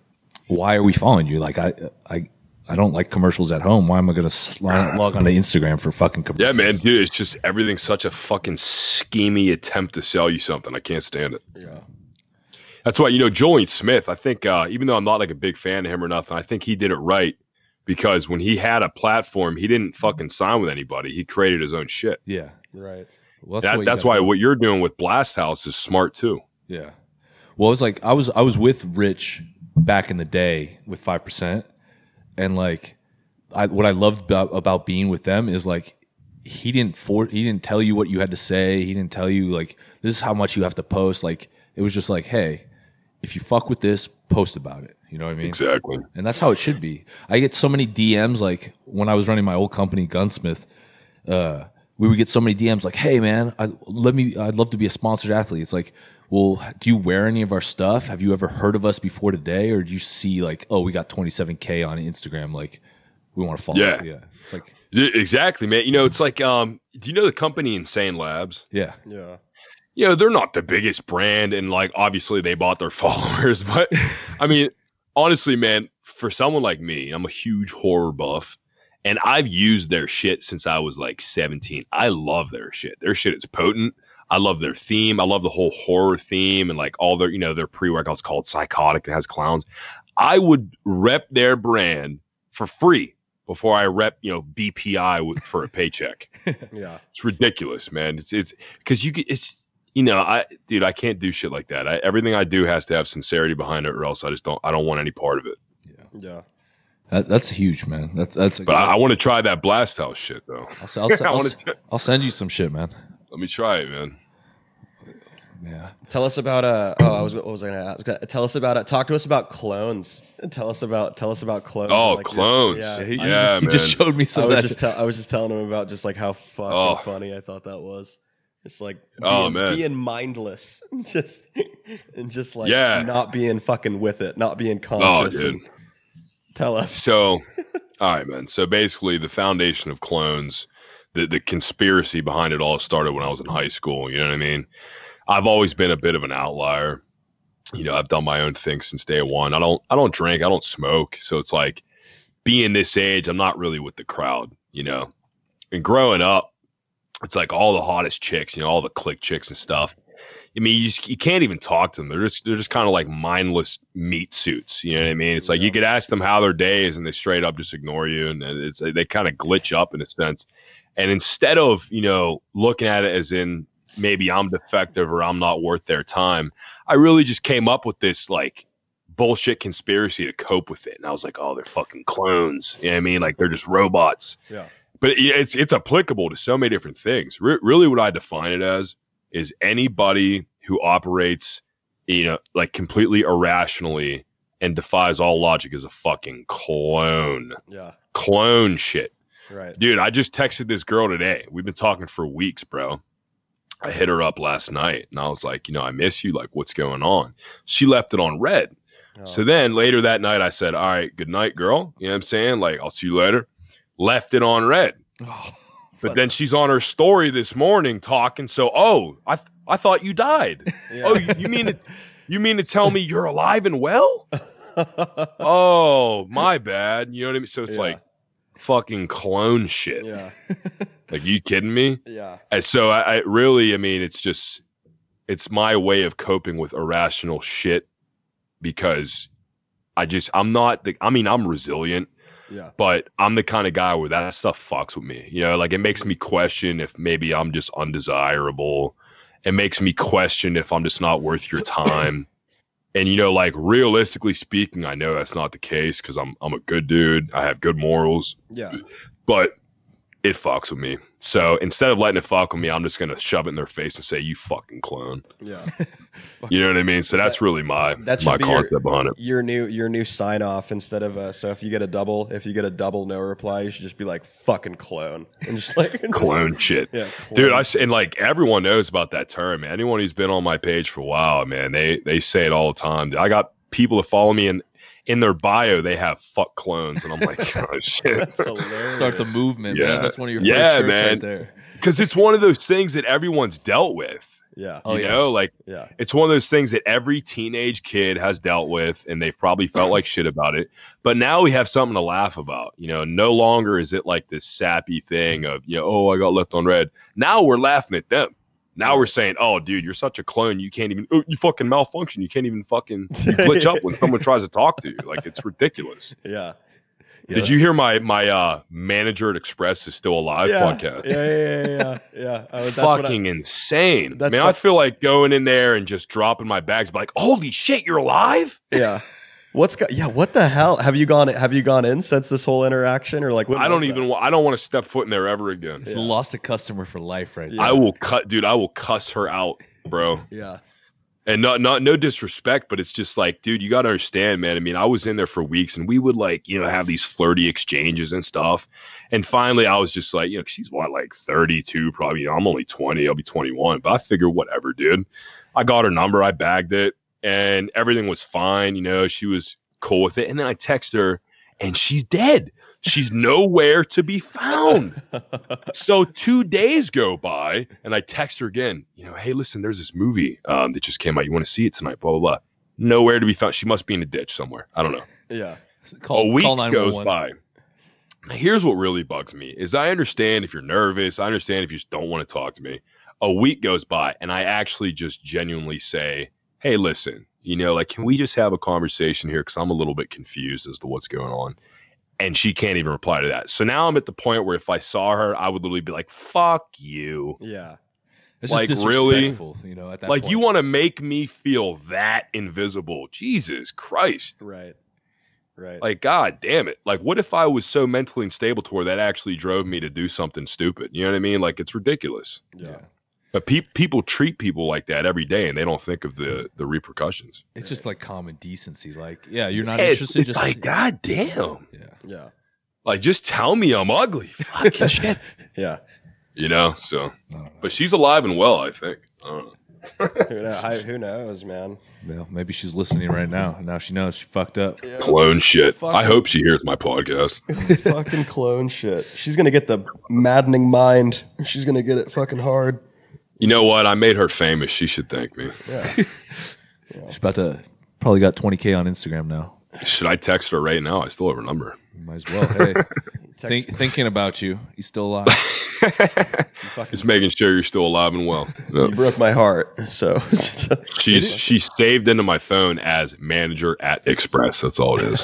why are we following you? Like, I don't like commercials at home. Why am I going to log onto Instagram for fucking commercials?
Yeah, man, dude, it's just everything's such a fucking schemy attempt to sell you something. I can't stand it. Yeah. That's why, Julian Smith, I think, even though I'm not like a big fan of him or nothing, I think he did it right. Because when he had a platform, he didn't fucking sign with anybody. He created his own shit.
Yeah.
Right.
Well,
that's why what you're doing with Blast House is smart too.
Yeah. Well, it's like I was with Rich back in the day with 5%, and like what I loved about being with them is like he didn't tell you what you had to say. He didn't tell you like this is how much you have to post. Like, it was just like, hey, if you fuck with this, post about it. You know what I mean?
Exactly.
And that's how it should be. I get so many DMs, like when I was running my old company, Gunsmith, we would get so many DMs like, hey man, I'd love to be a sponsored athlete. It's like, well, do you wear any of our stuff? Have you ever heard of us before today? Or do you see like, oh, we got 27K on Instagram, like we want to follow? Yeah. It's like,
exactly, man. It's like, do you know the company Insane Labs?
Yeah.
Yeah.
They're not the biggest brand, and like obviously they bought their followers, but I mean, honestly, man, for someone like me, I'm a huge horror buff, and I've used their shit since I was like 17. I love their shit. Their shit is potent. I love their theme. I love the whole horror theme and like all their, their pre-workouts called Psychotic. It has clowns. I would rep their brand for free before I rep, BPI for a paycheck.
Yeah.
It's ridiculous, man. It's because I can't do shit like that. Everything I do has to have sincerity behind it, or else I don't want any part of it.
Yeah.
That's huge, man. But
I want to try that Blast House shit though.
I'll send you some shit, man.
Let me try it, man.
Yeah.
Tell us about what was I gonna ask? Tell us about talk to us about clones. Tell us about clones.
Oh, clones.
He
man.
just showed me some of that.
I was just telling him about just like how fucking funny I thought that was. It's like being mindless, just like not being fucking with it, not being conscious.
Oh, dude.
Tell us.
So, all right, man. So basically, the foundation of clones, the conspiracy behind it all started when I was in high school. You know what I mean? I've always been a bit of an outlier. I've done my own thing since day one. I don't drink. I don't smoke. So it's like, being this age, I'm not really with the crowd. And growing up, it's like all the hottest chicks, all the clique chicks and stuff. I mean, you can't even talk to them. They're just kind of like mindless meat suits. You know what I mean? It's like you could ask them how their day is, and they straight up just ignore you, and they kind of glitch up in a sense. And instead of looking at it as in maybe I'm defective or I'm not worth their time, I really just came up with this like bullshit conspiracy to cope with it. And I was like, oh, they're fucking clones. You know what I mean? Like they're just robots.
Yeah.
But it's applicable to so many different things. Really what I define it as is anybody who operates, like completely irrationally and defies all logic is a fucking clone.
Yeah.
Clone shit.
Right.
Dude, I just texted this girl today. We've been talking for weeks, bro. I hit her up last night and I was like, I miss you. Like, what's going on? She left it on red. Oh. So then later that night, I said, all right, good night, girl. You know what I'm saying? Like, I'll see you later. Left it on red. Oh, but then she's on her story this morning talking. So, I thought you died. Yeah. Oh, you mean to tell me you're alive and well? Oh, my bad. You know what I mean? So it's like fucking clone shit.
Yeah.
Like, you kidding me?
Yeah.
And so I really, it's my way of coping with irrational shit because I'm resilient.
Yeah.
But I'm the kind of guy where that stuff fucks with me. Like it makes me question if maybe I'm just undesirable. It makes me question if I'm just not worth your time. And, like realistically speaking, I know that's not the case because I'm a good dude. I have good morals.
Yeah.
But it fucks with me. So instead of letting it fuck with me, I'm just going to shove it in their face and say, you fucking clone.
Yeah.
You know what I mean? So that's really my concept behind it.
Your new sign off instead of so if you get a double no reply, you should just be like fucking clone and just like
clone shit. Yeah, clone. Dude, and like everyone knows about that term, man. Anyone who's been on my page for a while, man, they say it all the time. I got people that follow me and in their bio, they have fuck clones. And I'm like, oh, shit.
That's hilarious.
Start the movement, man. That's one of your first shirts right there.
Because it's one of those things that everyone's dealt with.
Yeah.
You know, it's one of those things that every teenage kid has dealt with, and they've probably felt like shit about it. But now we have something to laugh about. No longer is it like this sappy thing of, I got left on red. Now we're laughing at them. Now we're saying, oh, dude, you're such a clone. You can't even, you fucking malfunction. You can't even fucking glitch up when someone tries to talk to you. Like, it's ridiculous.
Yeah.
Did you hear my Manager at Express is Still Alive podcast?
Yeah.
Fucking insane. Man, I feel like going in there and just dropping my bags, like, holy shit, you're alive?
Yeah. What the hell? Have you gone in since this whole interaction, or like?
I don't want to step foot in there ever again.
You lost a customer for life, right?
Yeah. I will cuss her out, bro.
Yeah.
And no disrespect, but it's just like, dude, you got to understand, man. I was in there for weeks and we would have these flirty exchanges and stuff. And finally I was just like, she's like 32, probably, I'm only 20, I'll be 21, but I figure whatever, dude. I got her number, I bagged it. And everything was fine. She was cool with it. And then I text her and she's dead. She's nowhere to be found. So 2 days go by and I text her again, hey, listen, there's this movie that just came out. You want to see it tonight? Blah, blah, blah. Nowhere to be found. She must be in a ditch somewhere. I don't know.
Yeah.
A week goes by. Now, here's what really bugs me is I understand if you're nervous. I understand if you just don't want to talk to me. A week goes by and I actually just genuinely say, hey, listen, can we just have a conversation here? Because I'm a little bit confused as to what's going on. And she can't even reply to that. So now I'm at the point where if I saw her, I would literally be like, fuck you.
Yeah.
It's like, just disrespectful,
really?
At that
point.
Like,
you want to make me feel that invisible. Jesus Christ.
Right.
Like, God damn it. Like, what if I was so mentally unstable to where that actually drove me to do something stupid? You know what I mean? Like, it's ridiculous.
Yeah.
But people treat people like that every day, and they don't think of the repercussions.
It's just like common decency. Like, you're not interested.
It's
just
like, God damn.
Yeah.
Like, just tell me I'm ugly. Fucking shit.
Yeah.
So. But she's alive and well, I think. I don't know.
Who knows, man?
Well, maybe she's listening right now. And now she knows she fucked up.
Yeah.
Clone shit. I hope she hears my podcast.
Fucking clone shit. She's going to get the maddening mind. She's going to get it fucking hard.
You know what? I made her famous. She should thank me.
Yeah.
She's about to probably got 20K on Instagram now.
Should I text her right now? I still have her number.
You might as well. Hey, thinking about you. He's still alive.
Just making sure you're still alive and well.
Yep. You broke my heart. So
she's saved into my phone as Manager at Express. That's all it is.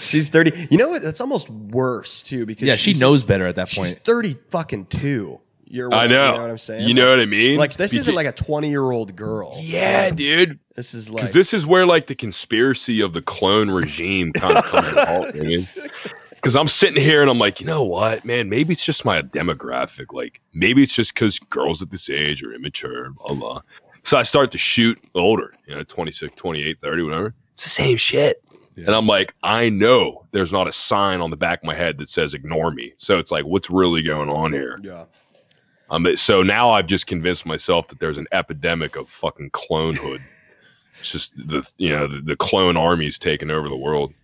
She's 30. You know what? That's almost worse too, because
she knows better at that point.
She's 30 fucking 2.
I know.
You know what I'm saying?
You know what I mean?
Like, this isn't like a 20-year-old girl.
Yeah, dude.
This is
like, because this is where like the conspiracy of the clone regime kind of comes to halt. Because I'm sitting here and I'm like, you know what, man? Maybe it's just my demographic. Like, maybe it's just because girls at this age are immature, blah blah. So I start to shoot older, 26, 28, 30, whatever. It's the same shit. Yeah. And I'm like, I know there's not a sign on the back of my head that says ignore me. So it's like, what's really going on here?
Yeah.
So now I've just convinced myself that there's an epidemic of fucking clonehood. It's just the clone army's taking over the world.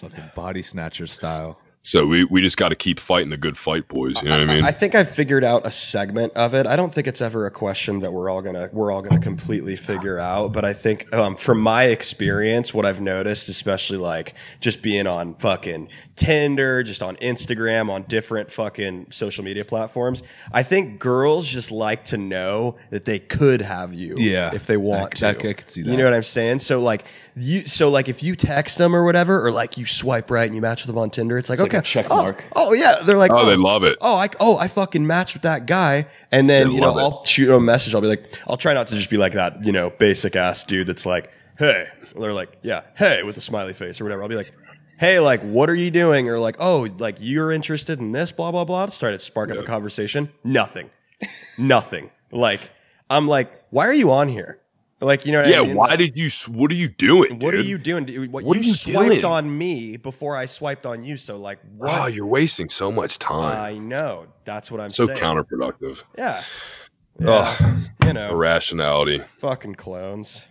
Fucking body snatcher style.
So we just got to keep fighting the good fight, boys. You know what I mean?
I think I've figured out a segment of it. I don't think it's ever a question that we're all gonna completely figure out. But I think from my experience, what I've noticed, especially like just being on fucking Tinder, just on Instagram, on different fucking social media platforms, I think girls just like to know that they could have you, if they want to.
I could see that.
You know what I'm saying? So like if you text them or whatever, or like you swipe right and you match with them on Tinder, it's like okay.
A check mark.
Oh yeah, they're like,
they love it.
I fucking matched with that guy, and then I'll shoot them a message. I'll be like, I'll try not to just be like that, basic ass dude that's like, hey, they're like, yeah, hey, with a smiley face or whatever. I'll be like, hey, like, what are you doing? Or like, oh, like you're interested in this, blah blah blah. Start to spark up a conversation. Nothing. Like, I'm like, why are you on here? Like, you know what I mean?
Yeah, why did you? What are you doing?
What
dude?
are you doing?
What are you
swiped
doing?
on me before I swiped on you. So, like, what?
Oh, you're wasting so much time.
I know. That's what I'm
so
saying.
Counterproductive.
Yeah.
Irrationality.
Fucking clones.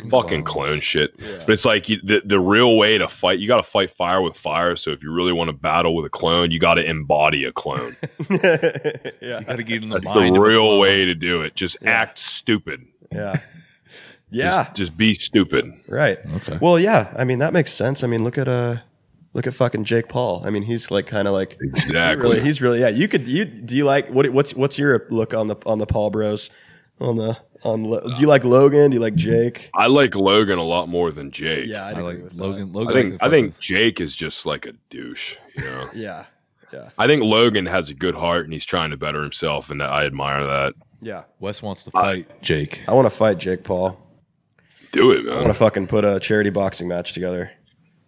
Fucking clone shit. Yeah. But it's like the real way to fight, you got to fight fire with fire. So if you really want to battle with a clone, you got to embody a clone.
You got to get in the
That's
mind
the
of
real way to do it. Just act stupid.
Yeah. Yeah.
Just be stupid.
Right. Okay. Well, yeah. I mean, that makes sense. I mean, look at fucking Jake Paul. I mean, he's like kind of like
exactly.
He's really yeah. Do you like what's your look on the Paul bros? Do you like Logan? Do you like Jake?
I like Logan a lot more than Jake.
Yeah, I
like
with
Logan.
I think Jake is just like a douche.
Yeah.
I think Logan has a good heart and he's trying to better himself, and I admire that.
Yeah.
Wes wants to fight Jake.
I want to fight Jake Paul.
Do it, man.
I want to fucking put a charity boxing match together.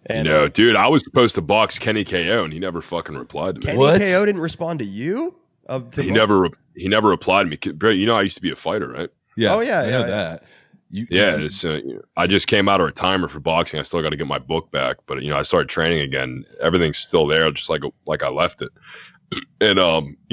And,
dude, I was supposed to box Kenny KO, and he never fucking replied to me.
Kenny KO didn't respond to you?
He never replied to me. Bro, I used to be a fighter, right?
Yeah.
Oh, yeah.
I know that.
I just came out of retirement for boxing. I still got to get my book back, but I started training again. Everything's still there, just like I left it. And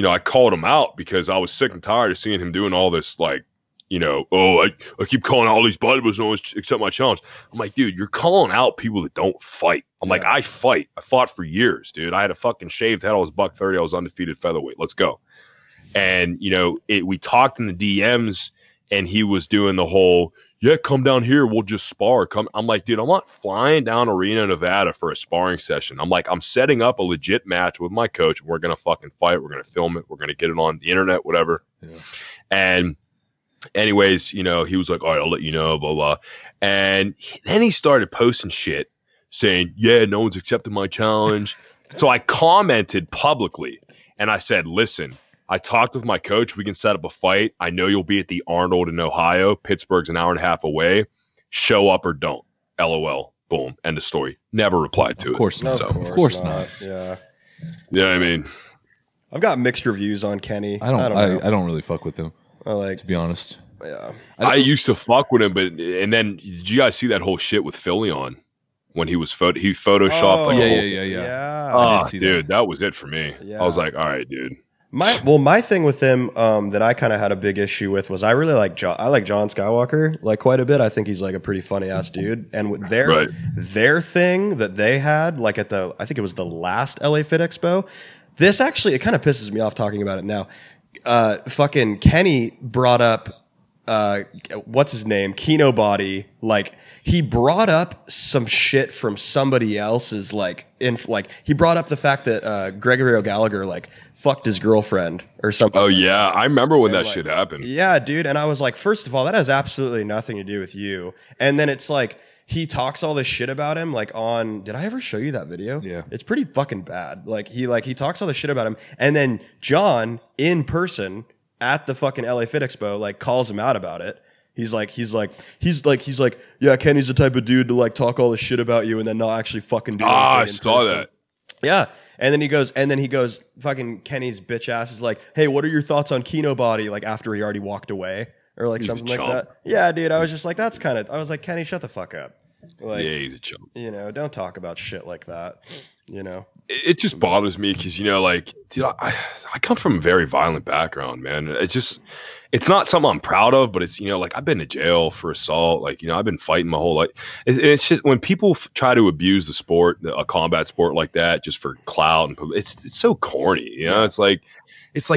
I called him out because I was sick and tired of seeing him doing all this, like, I keep calling out all these bodybuilders, no one accept my challenge. I'm like, dude, you're calling out people that don't fight. I'm like, I fight. I fought for years, dude. I had a fucking shaved head. I was $130. I was undefeated featherweight. Let's go. And we talked in the DMs, and he was doing the whole, come down here, we'll just spar. I'm like, dude, I'm not flying down to Reno, Nevada for a sparring session. I'm like, I'm setting up a legit match with my coach. We're gonna fucking fight. We're gonna film it. We're gonna get it on the internet, whatever. Yeah. And anyways, he was like, all right, I'll let you know, blah, blah. And then he started posting shit saying, no one's accepted my challenge. So I commented publicly and I said, listen, I talked with my coach. We can set up a fight. I know you'll be at the Arnold in Ohio. Pittsburgh's an hour and a half away. Show up or don't. LOL. Boom. End of story. Never replied to it.
Of course not. Of course not.
Yeah.
Yeah, I mean,
I've got mixed reviews on Kenny.
I don't really fuck with him. To be honest.
Yeah.
I used to fuck with him, and then did you guys see that whole shit with Philly on when he was he photoshopped?
Yeah.
Oh, dude, that was it for me.
Yeah.
I was like, all right, dude.
My thing with him that I kind of had a big issue with was I really like John Skywalker like quite a bit. I think he's like a pretty funny ass dude. And with their thing that they had like at I think it was the last LA Fit Expo. This actually, it kind of pisses me off talking about it now. Fucking Kenny brought up what's his name? Kino Body. Like he brought up some shit from somebody else's he brought up the fact that Gregory O'Gallagher like fucked his girlfriend or something.
Oh yeah, I remember when that shit happened.
Yeah, dude. And I was like, first of all, that has absolutely nothing to do with you. And then it's like he talks all this shit about him like on, did I ever show you that video?
Yeah.
It's pretty fucking bad. He talks all this shit about him. And then John in person at the fucking LA Fit Expo, like calls him out about it. He's like, yeah, Kenny's the type of dude to like talk all this shit about you and then not actually fucking do anything.
I saw that.
Yeah. And then he goes, fucking Kenny's bitch ass is like, hey, what are your thoughts on Kino Body? Like after he already walked away. or like
He's a
something like
chump.
that. Yeah, dude. I was just like, that's kind of. I was like, Kenny, shut the fuck up. Like,
Yeah, he's a chump.
you know, don't talk about shit like that. You know.
It just bothers me because, you know, like, dude, I come from a very violent background, man. It's not something I'm proud of, but it's, you know, like, I've been to jail for assault. Like, you know, I've been fighting my whole life. It's just when people try to abuse the sport, a combat sport like that, just for clout, and it's so corny. You know, it's like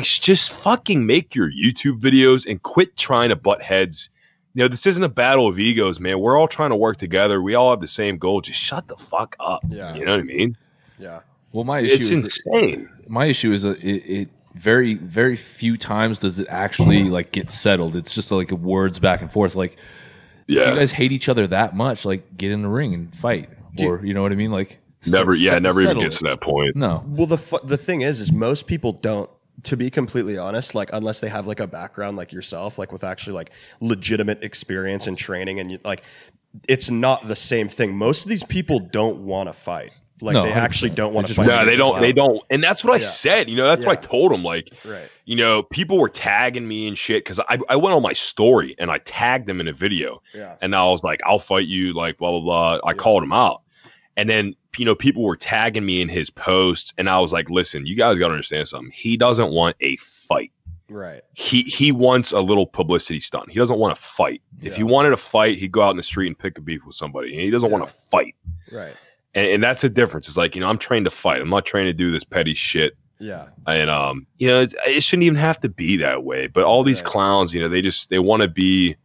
just fucking make your YouTube videos and quit trying to butt heads. You know, this isn't a battle of egos, man. We're all trying to work together. We all have the same goal. Just shut the fuck up.
Yeah.
You know what I mean?
Yeah.
Well, my issue
It's
is
insane.
my issue is that it very, very few times does it actually like get settled. It's just like words back and forth. Like, if
Yeah.
you guys hate each other that much, like, get in the ring and fight, or you know what I mean? Like,
Never even
settle
gets
it.
to that point.
No,
Well, the thing is most people don't. To be completely honest, like unless they have like a background like yourself, like with actually like legitimate experience and training, and like it's not the same thing. Most of these people don't want to fight. Like
No,
they
100%.
actually don't want
They
to
just
fight.
No, they don't. And that's what I
Yeah.
said. You know, that's what I
Yeah.
told them. Like,
Right.
you know, people were tagging me and shit because I went on my story and I tagged them in a video.
Yeah.
And I was like, I'll fight you, like, blah, blah, blah. I called him out. And then, you know, people were tagging me in his posts. And I was like, listen, you guys got to understand something. He doesn't want a fight.
Right.
He wants a little publicity stunt. He doesn't want to fight. If he wanted to fight, he'd go out in the street and pick a beef with somebody. And he doesn't want to fight.
Right.
And that's the difference. It's like, you know, I'm trained to fight. I'm not trained to do this petty shit.
Yeah.
And you know, it shouldn't even have to be that way. But all these clowns, you know, they want to be,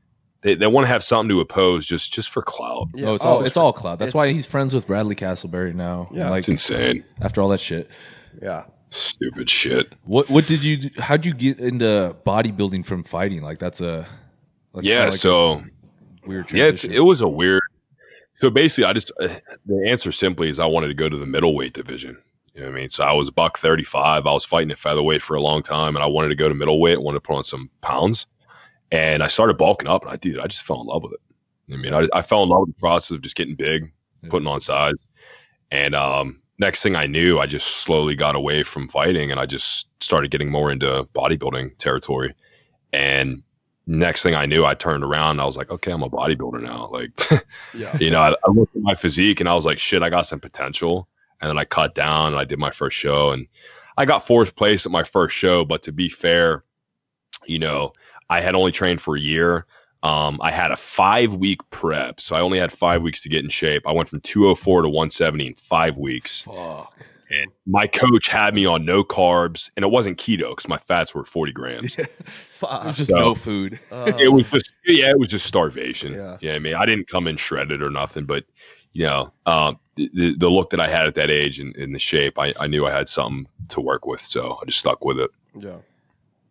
they want to have something to oppose just for clout.
Yeah.
oh, it's all cloud. That's why he's friends with Bradley Castleberry now.
Yeah.
like
It's insane.
after all that shit.
Yeah.
Stupid shit.
What did you? How'd you get into bodybuilding from fighting? Like that's
Yeah.
kinda like
So
a weird
yeah,
transition.
it was a weird. So basically, the answer simply is I wanted to go to the middleweight division. You know what I mean? So I was $135. I was fighting at featherweight for a long time, and I wanted to go to middleweight. I wanted to put on some pounds, and I started bulking up, and I just fell in love with it. I mean, I fell in love with the process of just getting big, putting on size, and next thing I knew, I just slowly got away from fighting, and I just started getting more into bodybuilding territory, and next thing I knew, I turned around and I was like, okay, I'm a bodybuilder now. Like,
Yeah.
you know, I looked at my physique and I was like, shit, I got some potential. And then I cut down and I did my first show and I got 4th place at my first show. But to be fair, you know, I had only trained for a year. I had a 5-week prep. So I only had 5 weeks to get in shape. I went from 204 to 170 in 5 weeks.
Fuck.
And my coach had me on no carbs, and it wasn't keto because my fats were 40 grams.
It was just
So-
no food.
It was just starvation.
Yeah.
Yeah, I mean, I didn't come in shredded or nothing, but you know, the look that I had at that age and the shape, I knew I had something to work with, so I just stuck with it.
Yeah.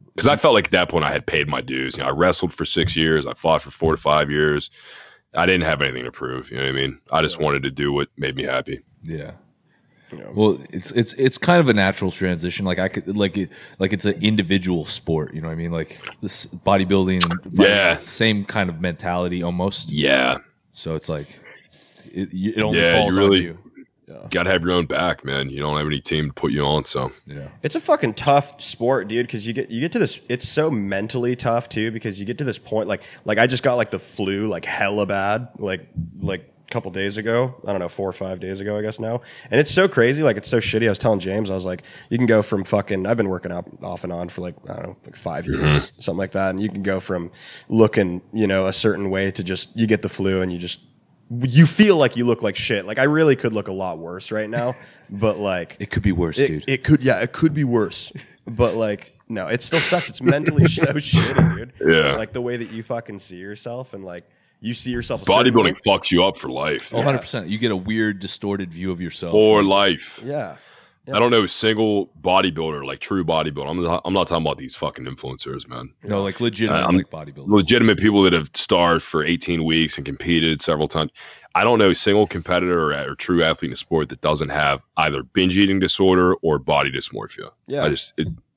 Because I felt like at that point I had paid my dues. You know, I wrestled for 6 years, I fought for 4 to 5 years. I didn't have anything to prove. You know what I mean? I just wanted to do what made me happy.
Yeah. Well, it's kind of a natural transition. Like I could like it's an individual sport. You know what I mean? Like this bodybuilding and fighting,
Yeah.
same kind of mentality almost.
Yeah,
So it's like it only
Yeah,
falls
you really-
on you.
you gotta have your own back, man. You don't have any team to put you on, so
Yeah.
It's a fucking tough sport, dude, because you get to this. It's so mentally tough too, because you get to this point, like I just got like the flu, like hella bad, like a couple days ago. I don't know, 4 or 5 days ago, I guess now. And it's so crazy, like it's so shitty. I was telling James, I was like, you can go from fucking. I've been working out off and on for like I don't know, like 5 years, something like that, and you can go from looking, you know, a certain way to just you get the flu and you feel like you look like shit. Like I really could look a lot worse right now, but like
It could be worse, dude.
it could be worse. But like, no, it still sucks. It's mentally so shitty, dude.
Yeah.
Like the way that you fucking see yourself and like you see yourself. A certain
bodybuilding
way.
fucks you up for life.
100%. You get a weird, distorted view of yourself.
For life.
Yeah.
I don't know a single bodybuilder, like true bodybuilder. I'm not talking about these fucking influencers, man.
No, like legitimate,
I'm-
like bodybuilders.
Legitimate people that have starved for 18 weeks and competed several times. I don't know a single competitor or true athlete in a sport that doesn't have either binge eating disorder or body dysmorphia.
Yeah.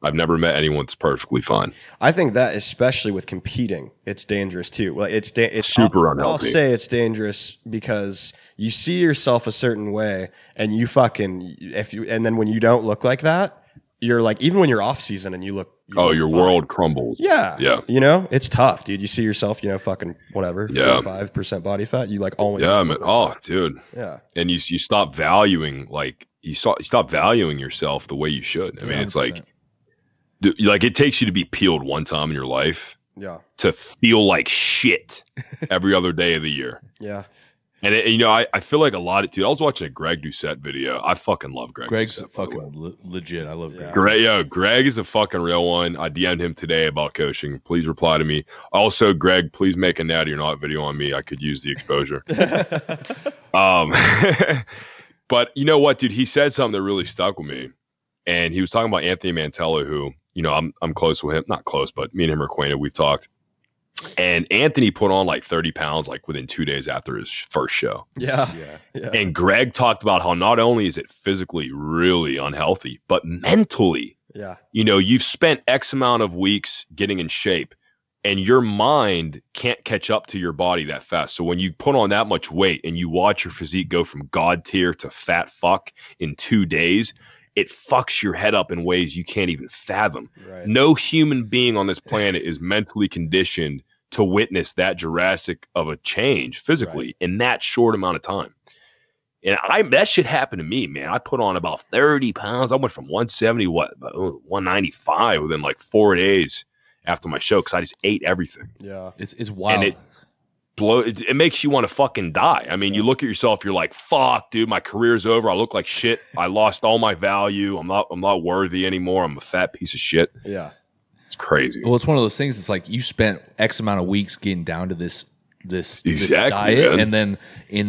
I've never met anyone that's perfectly fine.
I think that especially with competing, it's dangerous too. Well, it's
Super
I'll
unhealthy.
say it's dangerous because you see yourself a certain way, and you fucking and then when you don't look like that, you're like even when you're off season and you look
your world crumbles.
Yeah.
Yeah.
You know, it's tough, dude. You see yourself, you know, fucking whatever, 5% body fat. You like always.
Yeah, man. Oh, dude.
Yeah.
And you stop valuing, like, you stop valuing yourself the way you should. I mean, 100%. It's like it takes you to be peeled one time in your life.
Yeah.
To feel like shit every other day of the year.
Yeah.
And you know, I feel like a lot of, dude, I was watching a Greg Doucette video. I fucking love Greg.
Greg's
Doucette,
fucking legit. I love Greg.
Greg is a fucking real one. I DM'd him today about coaching. Please reply to me. Also, Greg, please make a Natty or Not video on me. I could use the exposure. But you know what, dude? He said something that really stuck with me. And he was talking about Anthony Mantello, who, you know, I'm close with him. Not close, but me and him are acquainted. We've talked. And Anthony put on like 30 pounds like within 2 days after his first show.
Yeah.
And Greg talked about how not only is it physically really unhealthy, but mentally.
Yeah.
You know, you've spent X amount of weeks getting in shape and your mind can't catch up to your body that fast. So when you put on that much weight and you watch your physique go from God tier to fat fuck in 2 days, it fucks your head up in ways you can't even fathom.
Right.
No human being on this planet is mentally conditioned to witness that drastic of a change physically in that short amount of time. And that shit happened to me, man. I put on about 30 pounds. I went from 170, 195 within like 4 days after my show because I just ate everything.
Yeah.
It's wild.
And it makes you want to fucking die. I mean, you look at yourself, you're like, fuck, dude, my career's over. I look like shit. I lost all my value. I'm not worthy anymore. I'm a fat piece of shit.
Yeah.
It's crazy.
Well, it's one of those things. It's like you spent X amount of weeks getting down to this
Exactly,
diet,
man.
and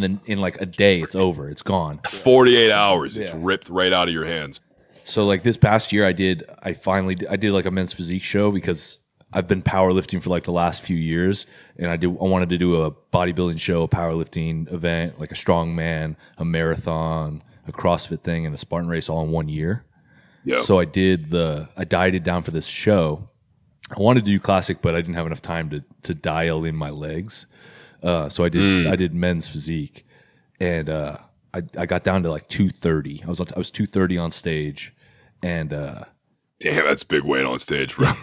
then in like a day, it's over. It's gone.
48 hours. It's ripped right out of your hands.
So like this past year, I did like a men's physique show because I've been powerlifting for like the last few years, and I wanted to do a bodybuilding show, a powerlifting event, like a strongman, a marathon, a CrossFit thing, and a Spartan race all in 1 year.
Yeah.
So I dieted down for this show. I wanted to do classic, but I didn't have enough time to dial in my legs. So I did men's physique, and I got down to like 230. I was 230 on stage, and
damn, that's big weight on stage, bro.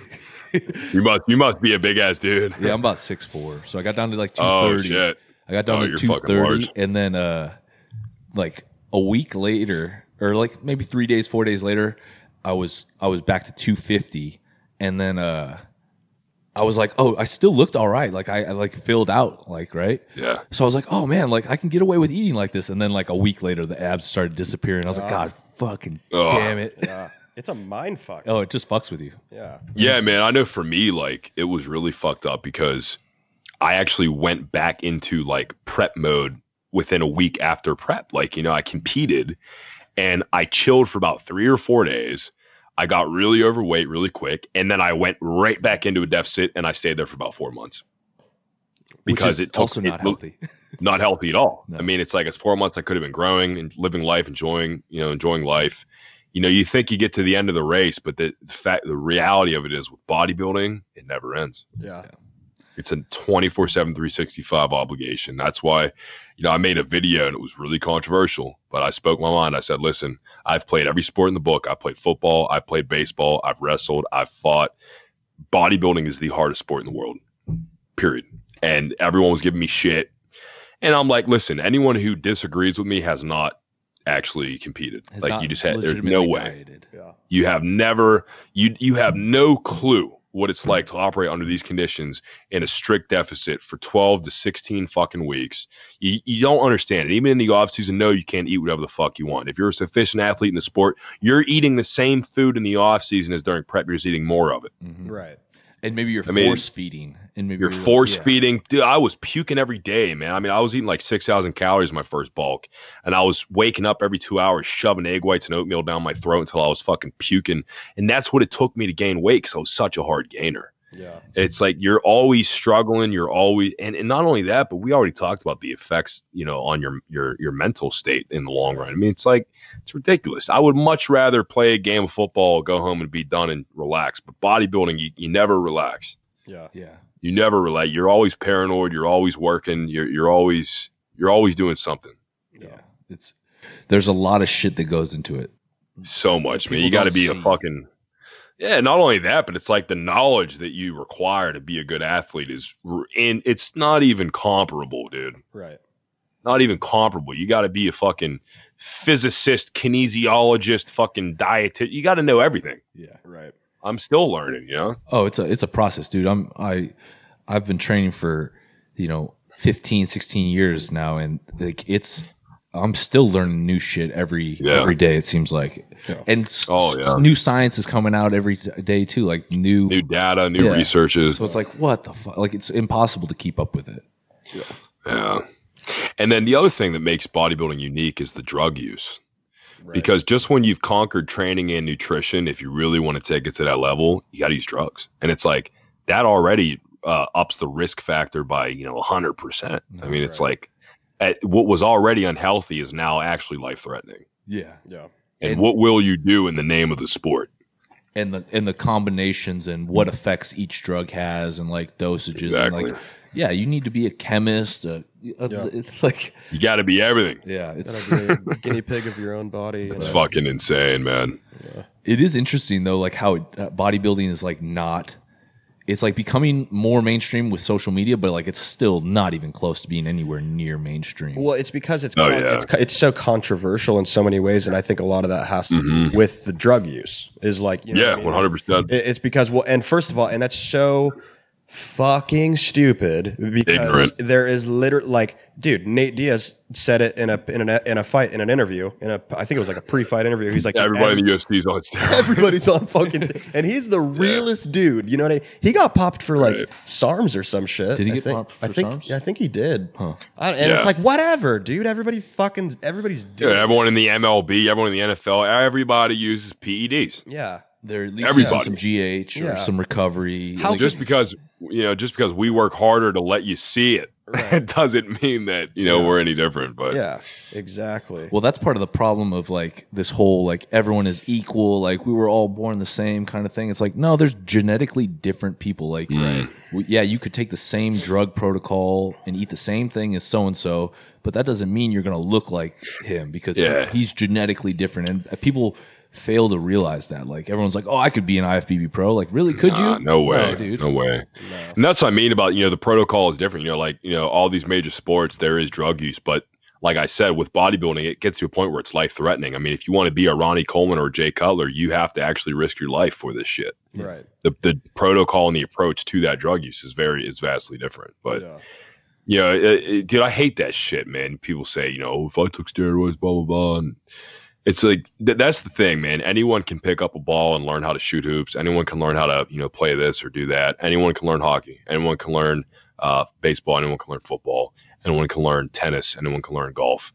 You must be a big ass dude.
Yeah, I'm about 6'4", so I got down to like 230.
Oh shit!
I got down to 230, and then like a week later, or like maybe 3 days, 4 days later, I was back to 250, and then I was like, oh, I still looked all right. Like I like filled out, like, right?
Yeah.
So I was like, oh man, like I can get away with eating like this. And then like a week later, the abs started disappearing. I was like, God fucking damn it.
Yeah. It's a mind fuck.
Oh, it just fucks with you.
Yeah.
Yeah, man. I know for me, like, it was really fucked up because I actually went back into like prep mode within a week after prep. Like, you know, I competed and I chilled for about 3 or 4 days. I got really overweight really quick. And then I went right back into a deficit and I stayed there for about 4 months. Because it took
also not healthy.
Not healthy at all.
No.
I mean, it's like it's 4 months I could have been growing and living life, enjoying life. You know, you think you get to the end of the race, but the reality of it is with bodybuilding, it never ends.
Yeah.
It's a 24/7, 365 obligation. That's why, you know, I made a video and it was really controversial, but I spoke my mind. I said, listen, I've played every sport in the book. I played football. I played baseball. I've wrestled. I've fought. Bodybuilding is the hardest sport in the world, period. And everyone was giving me shit. And I'm like, listen, anyone who disagrees with me has not actually competed. Like you just had, there's no way.
Dieted.
Yeah.
You have never, you have no clue what it's like to operate under these conditions in a strict deficit for 12 to 16 fucking weeks. You don't understand it. Even in the off season, no, you can't eat whatever the fuck you want. If you're a sufficient athlete in the sport, you're eating the same food in the off season as during prep. You're just eating more of it.
Mm-hmm.
Right.
And maybe you're force feeding. And maybe
you're force feeding. Dude, I was puking every day, man. I mean, I was eating like 6,000 calories in my first bulk. And I was waking up every 2 hours, shoving egg whites and oatmeal down my throat until I was fucking puking. And that's what it took me to gain weight because I was such a hard gainer.
Yeah.
It's like you're always struggling. You're always, and not only that, but we already talked about the effects, you know, on your mental state in the long run. I mean, it's like, it's ridiculous. I would much rather play a game of football, go home and be done and relax. But bodybuilding, you never relax.
Yeah.
Yeah.
You never relate. You're always paranoid. You're always working. You're always doing something.
Yeah. There's a lot of shit that goes into it.
So much, man. You got to be a fucking. Yeah, not only that, but it's like the knowledge that you require to be a good athlete and it's not even comparable, dude.
Right.
Not even comparable. You got to be a fucking physicist, kinesiologist, fucking dietitian. You got to know everything.
Yeah.
Right.
I'm still learning, you know?
Oh, it's a process, dude. I've been training for, 15, 16 years now, and like I'm still learning new shit every day, it seems like. Yeah. And new science is coming out every day too, like new
data, new researches.
So it's like, what the fuck? Like, it's impossible to keep up with it.
Yeah. And then the other thing that makes bodybuilding unique is the drug use. Right. Because just when you've conquered training and nutrition, if you really want to take it to that level, you got to use drugs. And it's like that already ups the risk factor by 100%. I mean, it's like what was already unhealthy is now actually life-threatening.
Yeah.
And what will you do in the name of the sport?
And the combinations and what effects each drug has and like dosages.
Exactly.
And like, yeah, you need to be a chemist. It's like
you got to be everything.
Yeah, it's
be a guinea pig of your own body.
It's fucking insane, man.
Yeah. It is interesting though, like how bodybuilding is like not. It's like becoming more mainstream with social media, but like it's still not even close to being anywhere near mainstream.
Well, it's because it's so controversial in so many ways, and I think a lot of that has to do with the drug use. Is like
100%.
It's because and first of all, and that's so fucking stupid because
ignorant.
There is literally like, dude, Nate Diaz said it in a fight in an interview I think it was like a pre-fight interview. He's like,
everybody in the UFC is on steroids.
Everybody's on fucking and he's the realest dude. You know what I mean? He got popped for like SARMs or some shit.
Did he get popped for SARMs?
I think he did.
Huh.
It's like whatever, dude. Everybody's doing
everyone in the MLB, everyone in the NFL, everybody uses PEDs.
Yeah.
They're at least using some GH or some recovery.
Just because we work harder to let you see it, it doesn't mean that we're any different. But
yeah, exactly.
Well, that's part of the problem of like this whole like everyone is equal, like we were all born the same kind of thing. It's like no, there's genetically different people. Like you could take the same drug protocol and eat the same thing as so and so, but that doesn't mean you're going to look like him because he's genetically different, and people fail to realize that. Like everyone's like, oh, I could be an IFBB pro. Like, really, could you?
No way,
no, dude.
No way. No. And that's what I mean about the protocol is different. All these major sports there is drug use, but like I said, with bodybuilding, it gets to a point where it's life threatening. I mean, if you want to be a Ronnie Coleman or a Jay Cutler, you have to actually risk your life for this shit.
Right.
The protocol and the approach to that drug use is vastly different. But dude, I hate that shit, man. People say, if I took steroids, blah blah blah. And it's like that's the thing, man. Anyone can pick up a ball and learn how to shoot hoops. Anyone can learn how to play this or do that. Anyone can learn hockey. Anyone can learn baseball. Anyone can learn football. Anyone can learn tennis. Anyone can learn golf.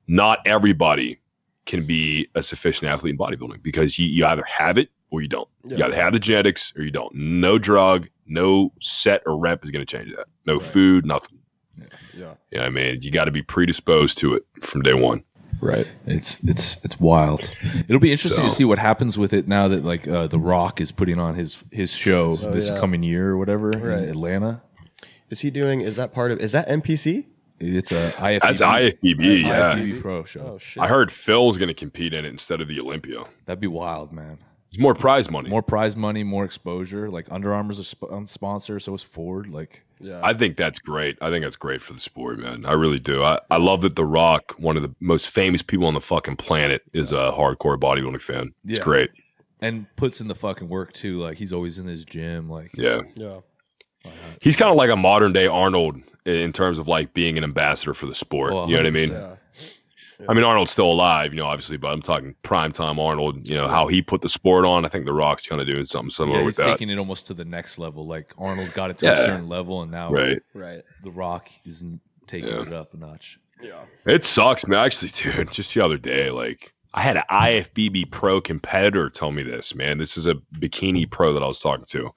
Not everybody can be a sufficient athlete in bodybuilding because you either have it or you don't. You either have the genetics or you don't. No drug, no set or rep is going to change that. No food, nothing. Yeah. I mean, you got to be predisposed to it from day one.
Right. It's wild. It'll be interesting to see what happens with it now that like The Rock is putting on his show this coming year or whatever in Atlanta.
Is that NPC?
It's a IFBB.
That's IFBB,
IFBB Pro show.
Oh shit.
I heard Phil's going to compete in it instead of the Olympia.
That'd be wild, man.
It's more prize money.
More prize money, more exposure. Like Under Armour's a sponsor, so is Ford. Like,
I think that's great. I think that's great for the sport, man. I really do. I love that The Rock, one of the most famous people on the fucking planet, is a hardcore bodybuilding fan. It's great.
And puts in the fucking work too. Like he's always in his gym. Like
yeah.
He's kind of like a modern day Arnold in terms of like being an ambassador for the sport. You know what I mean?
Yeah.
I mean, Arnold's still alive, obviously, but I'm talking primetime Arnold, how he put the sport on. I think The Rock's kind of doing something similar with that.
He's taking it almost to the next level. Like Arnold got it to a certain level, and now
The
Rock is taking it up a notch.
Yeah.
It sucks, man. Actually, dude, just the other day, like I had an IFBB pro competitor tell me this, man. This is a bikini pro that I was talking to.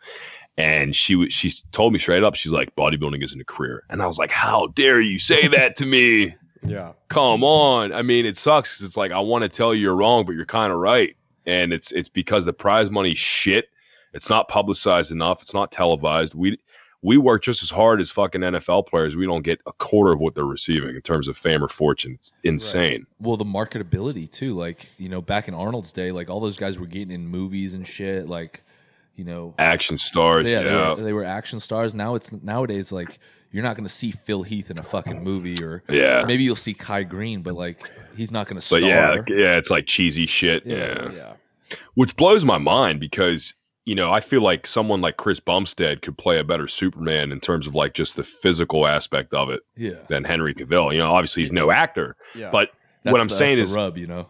And she told me straight up, she's like, bodybuilding isn't a career. And I was like, how dare you say that to me?
Yeah.
Come on. I mean, it sucks because it's like I want to tell you you're wrong, but you're kind of right. And it's because the prize money shit. It's not publicized enough. It's not televised. We we work just as hard as fucking NFL players. We don't get a quarter of what they're receiving in terms of fame or fortune. It's insane.
Well, the marketability too. Like, you know, back in Arnold's day, like all those guys were getting in movies and shit. Like, you know,
action stars. Yeah,
they were action stars. Nowadays, like you're not going to see Phil Heath in a fucking movie, or maybe you'll see Kai Green, but like he's not going to star.
But yeah, it's like cheesy shit. Yeah. Which blows my mind because, you know, I feel like someone like Chris Bumstead could play a better Superman in terms of like just the physical aspect of it than Henry Cavill. You know, obviously he's no actor, but what I'm saying is,
rub, you know,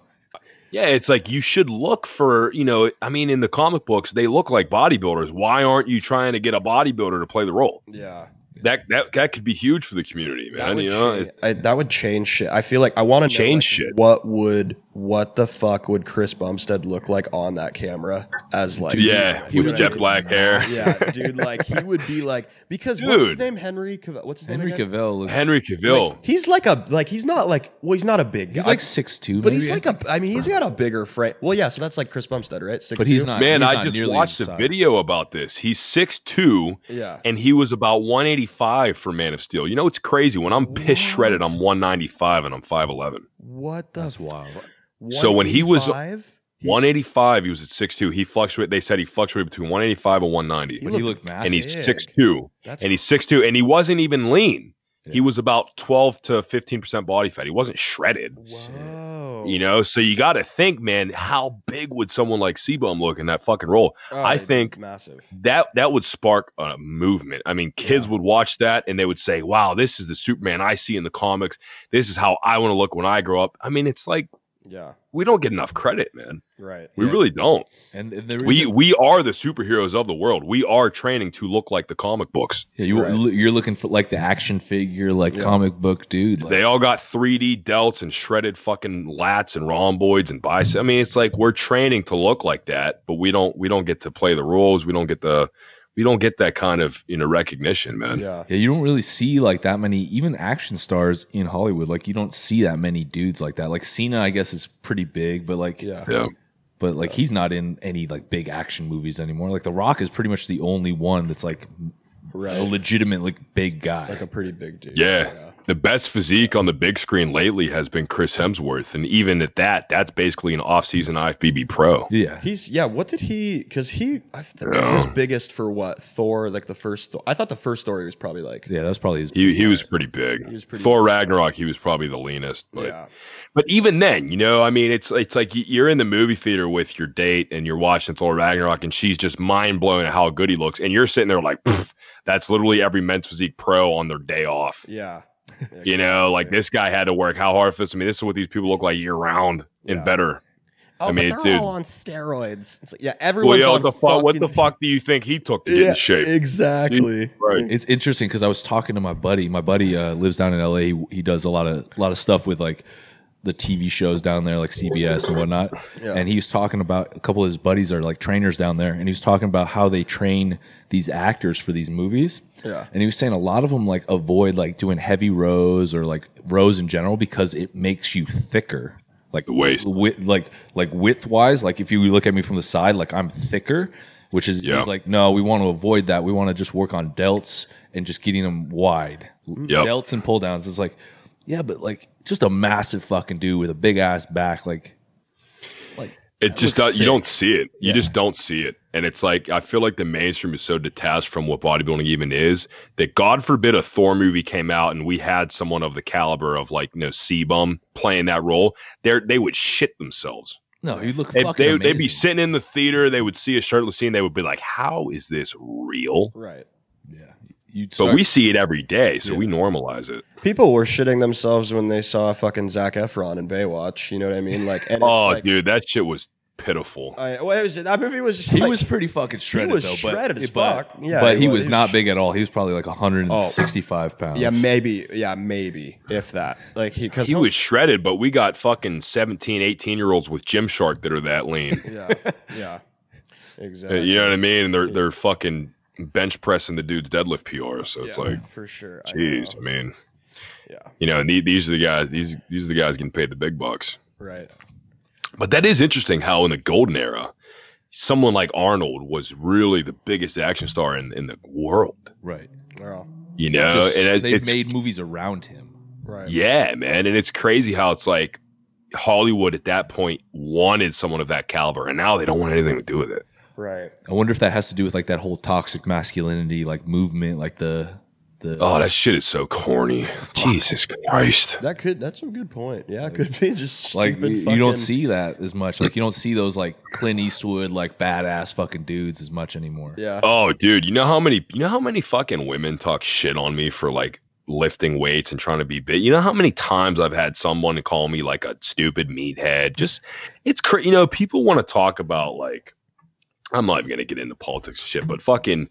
yeah, it's like you should look for, you know, I mean, in the comic books, they look like bodybuilders. Why aren't you trying to get a bodybuilder to play the role?
Yeah.
That could be huge for the community, man.
That would change shit. I feel like I want to
change shit.
What the fuck would Chris Bumstead look like on that camera as like?
Yeah, he would jet black hair.
Yeah, dude, like he would be like because what's his name? Henry Cavill. What's his name?
Henry Cavill.
Henry Cavill.
Like, he's like he's not like he's not a big guy.
He's like 6'2",
but he's like he's got a bigger frame. Well, yeah, so that's like Chris Bumstead, right? 6'2"?
But he's not.
Man,
he's
I
not
just watched a video about this. He's 6'2", and he was about 185 for Man of Steel. You know, it's crazy when I'm piss shredded. I'm 195 and I'm 5'11".
What the? That's wild.
So when he was 185, he was at 6'2". He fluctuated. They said he fluctuated between 185 and 190.
But he looked massive.
And he's 6'2". And he's 6'2", and he wasn't even lean. Yeah. He was about 12 to 15% body fat. He wasn't shredded.
Whoa.
You know, so you got to think, man, how big would someone like C-Bum look in that fucking role? I think
massive.
That would spark a movement. I mean, kids would watch that and they would say, wow, this is the Superman I see in the comics. This is how I want to look when I grow up. I mean, it's like, we don't get enough credit, man.
Right.
We really don't.
And
we are the superheroes of the world. We are training to look like the comic books.
Yeah, you're looking for like the action figure, like comic book dude. Like.
They all got 3D delts and shredded fucking lats and rhomboids and biceps. I mean, it's like we're training to look like that, but we don't get to play the roles. We don't get that kind of, you know, recognition, man.
Yeah,
you don't really see like that many even action stars in Hollywood. Like you don't see that many dudes like that. Like Cena, I guess, is pretty big, but like but like he's not in any like big action movies anymore. Like The Rock is pretty much the only one that's like a legitimate like big guy,
like a pretty big dude.
Yeah. The best physique on the big screen lately has been Chris Hemsworth, and even at that's basically an off-season IFBB pro.
Yeah,
what did he? Because he was biggest for what Thor? Like the first. I thought the first Thor was probably like.
Yeah, that was probably his.
He was pretty big. Thor Ragnarok, he was probably the leanest. But even then, you know, I mean, it's like you're in the movie theater with your date and you're watching Thor Ragnarok, and she's just mind blown at how good he looks, and you're sitting there like, that's literally every men's physique pro on their day off.
Yeah.
You know, like this guy had to work how hard for this. I mean, this is what these people look like year round and better.
Oh, I mean,
but
they're all on steroids. It's like, everyone's on
what the fuck do you think he took to get in shape?
Exactly.
Right.
It's interesting because I was talking to my buddy. My buddy lives down in LA. He does a lot of stuff with like the TV shows down there, like CBS and whatnot. Yeah. And he was talking about a couple of his buddies are like trainers down there, and he was talking about how they train these actors for these movies.
Yeah.
And he was saying a lot of them like avoid like doing heavy rows or like rows in general because it makes you thicker. Like
the waist,
like width wise, like if you look at me from the side, like I'm thicker, which is he's like, no, we want to avoid that. We want to just work on delts and just getting them wide. Delts and pull downs. It's like, yeah, but like just a massive fucking dude with a big ass back, like
it just you don't see it. You just don't see it. And it's like, I feel like the mainstream is so detached from what bodybuilding even is that God forbid a Thor movie came out and we had someone of the caliber of like, you know, C-Bum playing that role, they would shit themselves.
No, you look fucking amazing.
They'd be sitting in the theater. They would see a shirtless scene. They would be like, how is this real?
Right.
Yeah.
But we see it every day, so we normalize it.
People were shitting themselves when they saw fucking Zac Efron in Baywatch. You know what I mean? Like, and
dude, that shit was pitiful.
That movie was just.
He was pretty fucking shredded.
He was
though,
shredded as fuck. Yeah,
but he was not big at all. He was probably like 165 pounds.
Yeah, maybe. Yeah, maybe if that. Like he
was shredded, but we got fucking 17, 18-year-olds with Gymshark that are that lean.
Yeah, exactly.
You know what I mean? And they're fucking bench pressing the dude's deadlift PR. So it's like,
for sure.
Jeez, I mean, you know, and these are the guys. These are the guys getting paid the big bucks.
Right.
But that is interesting how in the golden era, someone like Arnold was really the biggest action star in the world.
Right.
You know,
and they've made movies around him.
Right.
Yeah, man. And it's crazy how it's like Hollywood at that point wanted someone of that caliber, and now they don't want anything to do with it.
Right.
I wonder if that has to do with like that whole toxic masculinity, like movement, like the.
Oh, that shit is so corny. Jesus Christ.
That's a good point. Yeah, it could be just
like
stupid
you don't see that as much. Like you don't see those like Clint Eastwood like badass fucking dudes as much anymore.
Yeah.
Oh, dude, you know how many fucking women talk shit on me for like lifting weights and trying to be big? You know how many times I've had someone call me like a stupid meathead? Just it's crazy. You know, people want to talk about like, I'm not even gonna get into politics and shit, but fucking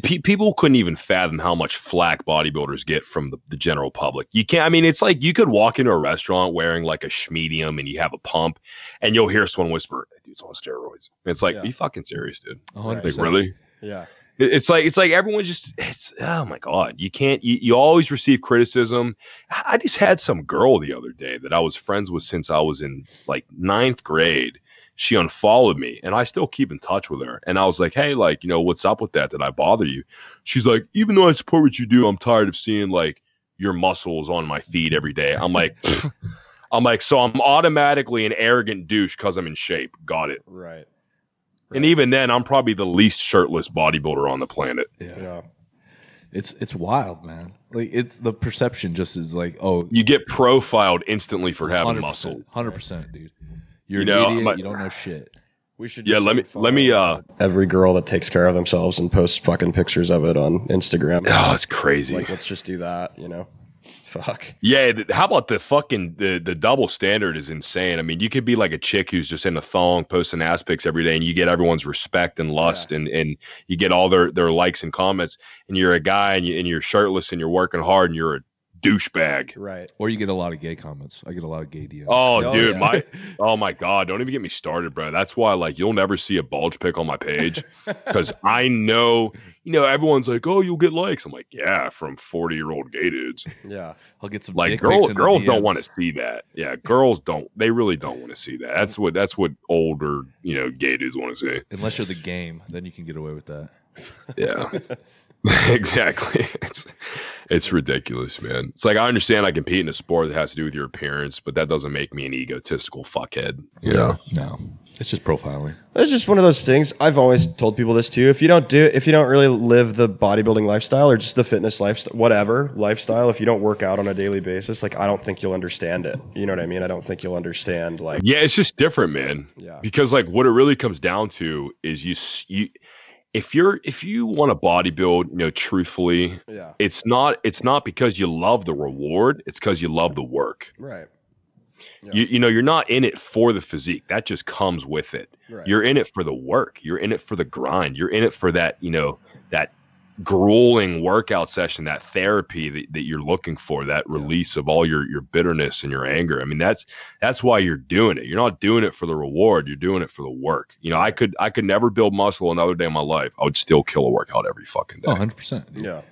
people couldn't even fathom how much flack bodybuilders get from the general public. You can't. I mean, it's like you could walk into a restaurant wearing like a schmedium and you have a pump, and you'll hear someone whisper, "That dude's on steroids." And it's like, are you fucking serious, dude?
100%.
Like, really?
Yeah.
It's like everyone just, it's, oh my God, you can't, you always receive criticism. I just had some girl the other day that I was friends with since I was in like 9th grade. She unfollowed me and I still keep in touch with her. And I was like, hey, like, you know, what's up with that? Did I bother you? She's like, even though I support what you do, I'm tired of seeing like your muscles on my feed every day. I'm like, so I'm automatically an arrogant douche because I'm in shape. Got it.
Right.
And even then, I'm probably the least shirtless bodybuilder on the planet.
Yeah.
It's wild, man. Like it's the perception just is like, oh,
You get profiled instantly for having muscle.
100%, dude. You're
You know,
an idiot. You don't know shit.
We should.
Yeah,
just
let me.
every girl that takes care of themselves and posts fucking pictures of it on Instagram.
Oh, it's crazy.
Like, let's just do that. You know. Fuck.
Yeah, how about the fucking the double standard is insane. I mean, you could be like a chick who's just in a thong posting ass pics every day and you get everyone's respect and lust and you get all their likes and comments, and you're a guy and you're shirtless and you're working hard and you're a douchebag.
Right.
Or you get a lot of gay comments. I get a lot of gay DMs.
Oh, dude,
yeah.
oh my God, don't even get me started, bro. That's why like you'll never see a bulge pic on my page because I know, you know, everyone's like, oh, you'll get likes. I'm like, yeah, from 40-year-old gay dudes.
Yeah.
I'll get some
Like
dick pics in the
girls don't
DMs.
want to see that. Yeah, girls don't. They really don't want to see that. That's what older, you know, gay dudes want to see.
Unless you're the game, then you can get away with that.
Yeah. Exactly. It's ridiculous, man. It's like I understand I compete in a sport that has to do with your appearance, but that doesn't make me an egotistical fuckhead. You know?
No, it's just profiling.
It's just one of those things. I've always told people this too. If you don't really live the bodybuilding lifestyle or just the fitness lifestyle, whatever lifestyle, if you don't work out on a daily basis, like I don't think you'll understand it. You know what I mean? I don't think you'll understand like.
Yeah, it's just different, man.
Yeah.
Because like what it really comes down to is you if you want to bodybuild, you know, truthfully,
Yeah.
it's not because you love the reward, it's because you love the work.
Right.
You know, you're not in it for the physique. That just comes with it.
Right.
You're in it for the work. You're in it for the grind. You're in it for that, you know, that grueling workout session, that therapy that you're looking for, that release of all your bitterness and your anger. I mean, that's why you're doing it. You're not doing it for the reward. You're doing it for the work. You know, I could never build muscle another day in my life. I would still kill a workout every fucking day.
Oh, 100%.
Yeah.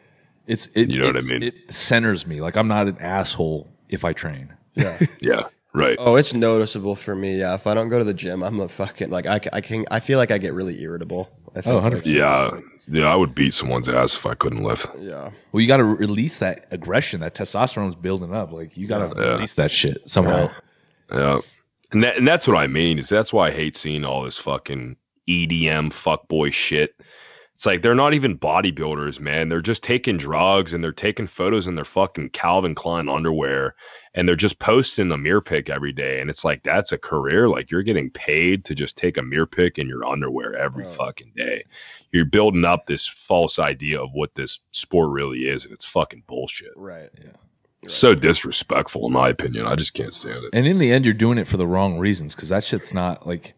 You
know what I mean?
It centers me. Like I'm not an asshole if I train.
Yeah.
Yeah. Right.
Oh, it's noticeable for me. Yeah. If I don't go to the gym, I'm a fucking like I feel like I get really irritable. I think,
100%.
like,
Yeah. Yeah. I would beat someone's ass if I couldn't lift.
Yeah.
Well, you got to release that aggression. That testosterone's building up. Like you got to release that shit somehow.
Yeah. And that's what I mean. Is that's why I hate seeing all this fucking EDM fuckboy shit. It's like they're not even bodybuilders, man. They're just taking drugs and they're taking photos in their fucking Calvin Klein underwear and they're just posting a mirror pic every day. And it's like, that's a career. Like you're getting paid to just take a mirror pic in your underwear every fucking day. You're building up this false idea of what this sport really is. And it's fucking bullshit.
Right.
Yeah.
So disrespectful in my opinion. I just can't stand it.
And in the end, you're doing it for the wrong reasons because that shit's not like.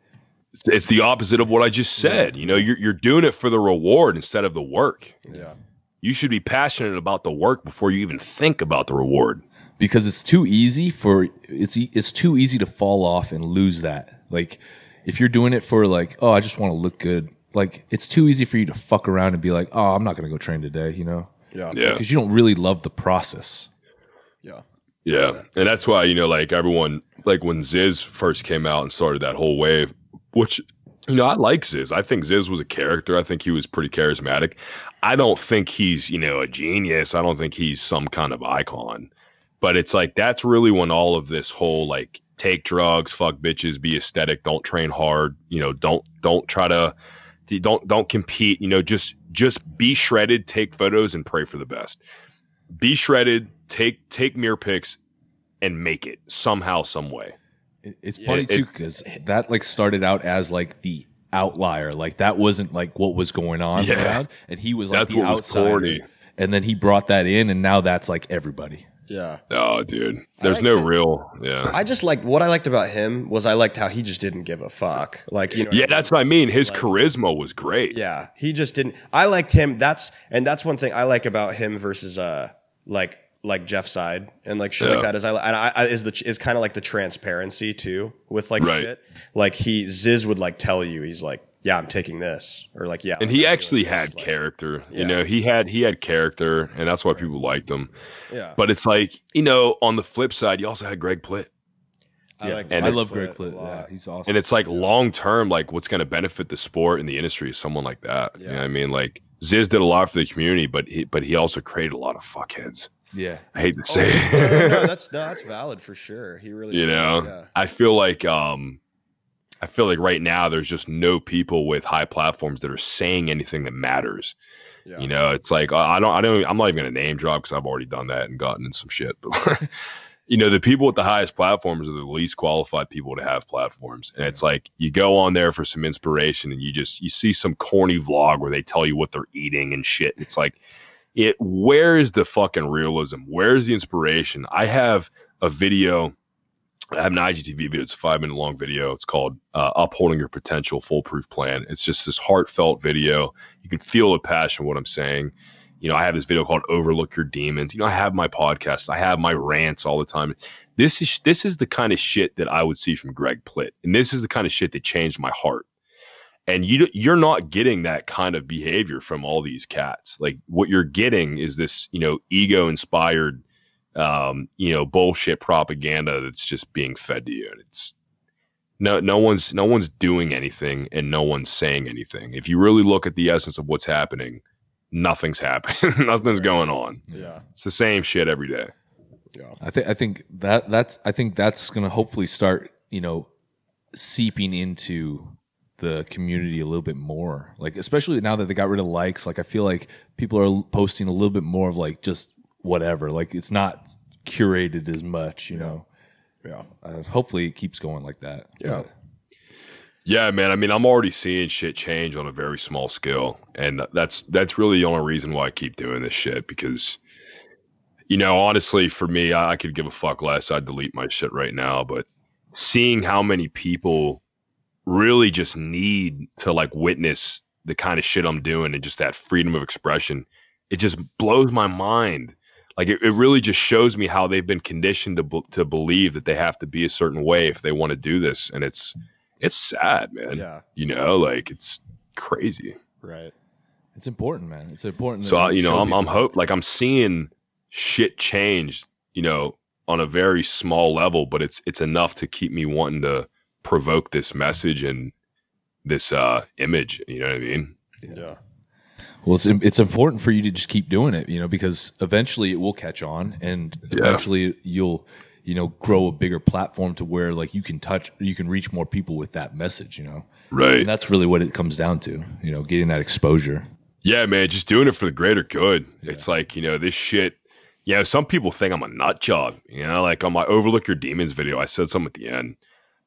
It's the opposite of what I just said. You know, you're doing it for the reward instead of the work.
Yeah.
You should be passionate about the work before you even think about the reward.
Because it's too easy it's too easy to fall off and lose that. Like if you're doing it for like, oh, I just want to look good. Like it's too easy for you to fuck around and be like, oh, I'm not going to go train today, you know?
Yeah.
Yeah.
Because you don't really love the process.
Yeah.
Yeah. And that's why, you know, like everyone, like when Ziz first came out and started that whole wave, which I like Ziz. I think Ziz was a character. I think he was pretty charismatic. I don't think he's, a genius. I don't think he's some kind of icon. But it's like that's really when all of this whole like take drugs, fuck bitches, be aesthetic, don't train hard, don't try to don't compete, just be shredded, take photos and pray for the best. Be shredded, take mirror pics and make it somehow, some way.
It's funny too because that like started out as like the outlier, like that wasn't like what was going on around, and he was like the outsider, and then he brought that in, and now that's like everybody.
Yeah.
Oh, dude. There's no real. Yeah.
I just like what I liked about him was I liked how he just didn't give a fuck. Like,
Yeah, that's what I mean. His charisma was great.
Yeah. He just didn't. I liked him. That's one thing I like about him versus like Jeff Side and like shit like that is kind of like the transparency too with like shit. Like Ziz would like tell you, he's like, yeah, I'm taking this, or like, yeah.
And he actually had character, he had character, and that's why people liked him. Yeah. But it's like, on the flip side, you also had Greg Plitt.
I love Greg Plitt. Yeah, he's awesome.
And it's like long term, like what's going to benefit the sport and the industry is someone like that. Yeah. You know what I mean? Like Ziz did a lot for the community, but he also created a lot of fuckheads.
Yeah.
I hate to say it.
No, that's valid for sure. He really
I feel like right now there's just no people with high platforms that are saying anything that matters. Yeah. It's like I'm not even going to name drop because I've already done that and gotten in some shit. But the people with the highest platforms are the least qualified people to have platforms. And it's like you go on there for some inspiration and you see some corny vlog where they tell you what they're eating and shit. It's like where is the fucking realism? Where is the inspiration? I have a video. I have an IGTV video. It's a 5-minute long video. It's called Upholding Your Potential Foolproof Plan. It's just this heartfelt video. You can feel the passion of what I'm saying. I have this video called Overlook Your Demons. I have my podcast. I have my rants all the time. This is the kind of shit that I would see from Greg Plitt. And this is the kind of shit that changed my heart. And you're not getting that kind of behavior from all these cats. Like what you're getting is this, ego inspired, bullshit propaganda that's just being fed to you. And it's no one's doing anything and no one's saying anything. If you really look at the essence of what's happening, nothing's happening. Nothing's going on.
Yeah.
It's the same shit every day.
Yeah.
I think that's going to hopefully start, seeping into the community a little bit more. Like, especially now that they got rid of likes, like I feel like people are posting a little bit more of like just whatever. Like it's not curated as much, Yeah. Hopefully it keeps going like that.
Yeah.
Yeah, man. I mean, I'm already seeing shit change on a very small scale. And that's really the only reason why I keep doing this shit because, honestly, for me, I could give a fuck less. I'd delete my shit right now. But seeing how many people really just need to like witness the kind of shit I'm doing and just that freedom of expression, it just blows my mind. Like it really just shows me how they've been conditioned to believe that they have to be a certain way if they want to do this. And it's sad, man.
Yeah.
Like it's crazy.
Right.
It's important, man. It's important.
So, I'm seeing shit change, on a very small level, but it's enough to keep me wanting to provoke this message and this image. You know what I mean?
Yeah.
Well, it's important for you to just keep doing it, because eventually it will catch on, and eventually you'll, grow a bigger platform to where like you can reach more people with that message,
Right.
And that's really what it comes down to, getting that exposure.
Yeah, man, just doing it for the greater good. Yeah. It's like, this shit. Some people think I'm a nut job. Like on my Overlook Your Demons video, I said something at the end.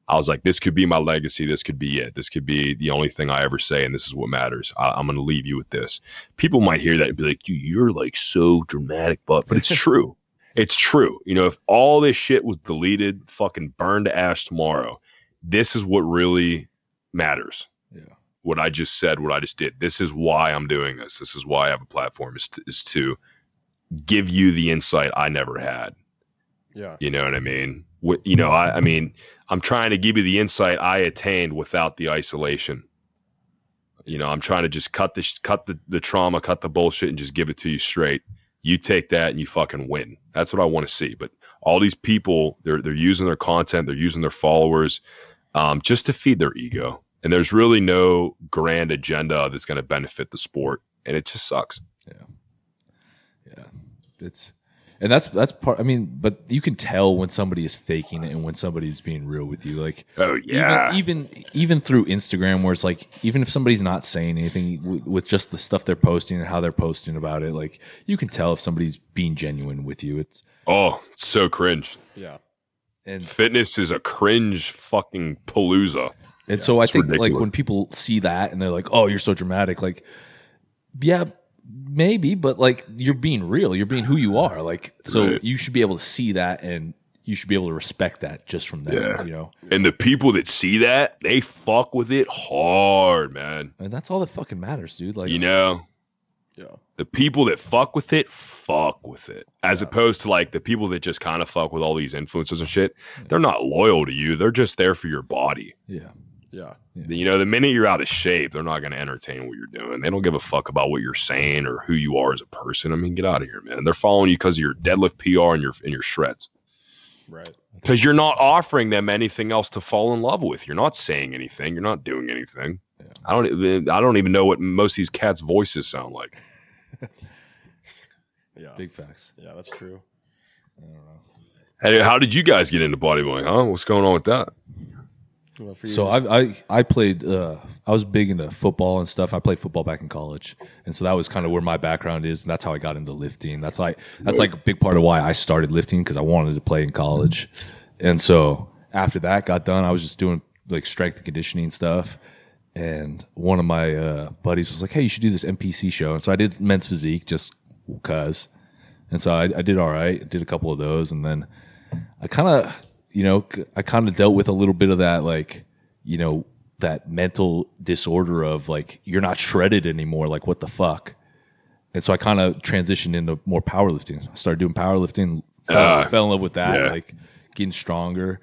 I was like, this could be my legacy. This could be it. This could be the only thing I ever say, and this is what matters. I'm going to leave you with this. People might hear that and be like, dude, you're like so dramatic, but it's true. It's true. If all this shit was deleted, fucking burned to ash tomorrow, this is what really matters.
Yeah.
What I just said, what I just did. This is why I'm doing this. This is why I have a platform is to give you the insight I never had.
Yeah.
You know what I mean? I mean, I'm trying to give you the insight I attained without the isolation. I'm trying to just cut the trauma, cut the bullshit, and just give it to you straight. You take that and you fucking win. That's what I want to see. But all these people, they're using their content, they're using their followers, just to feed their ego. and there's really no grand agenda that's going to benefit the sport, and it just sucks.
Yeah, and that's part. I mean, but you can tell when somebody is faking it and when somebody's being real with you. Like,
oh yeah,
even through Instagram, where it's like, even if somebody's not saying anything with just the stuff they're posting and how they're posting about it, like you can tell if somebody's being genuine with you. It's
so cringe.
Yeah.
And
fitness is a cringe fucking palooza.
And so I think
ridiculous.
like when people see that and they're like, "Oh, you're so dramatic," like, yeah, maybe, but like you're being real, you're being who you are. Like, so you should be able to see that and you should be able to respect that just from that, you know.
And the people that see that, they fuck with it hard, man.
And that's all that fucking matters, dude. Like,
you know.
Yeah.
The people that fuck with it, as opposed to like the people that just kind of fuck with all these influencers and shit. They're not loyal to you. They're just there for your body.
Yeah.
You know, the minute you're out of shape, they're not going to entertain what you're doing. They don't give a fuck about what you're saying or who you are as a person. I mean, get out of here, man. They're following you because of your deadlift PR and your shreds.
Right.
Because you're not offering them anything else to fall in love with. You're not saying anything. You're not doing anything. Yeah. I don't even know what most of these cats' voices sound like.
Yeah.
Big facts.
Yeah, that's true.
I don't know.
Hey, how did you guys get into bodybuilding, huh? What's going on with that?
Well,
so I played I was big into football and stuff. I played football back in college, and so that was kind of where my background is, and that's how I got into lifting. That's like a big part of why I started lifting, because I wanted to play in college. And so after that got done, I was just doing like strength and conditioning stuff. And one of my buddies was like, "Hey, you should do this NPC show." And so I did Men's Physique just because. And so I did all right. I did a couple of those, and then I kind of dealt with a little bit of that, like, you know, that mental disorder of like, you're not shredded anymore. Like, what the fuck? And so I kind of transitioned into more powerlifting. I started doing powerlifting, fell in love with that, like getting stronger.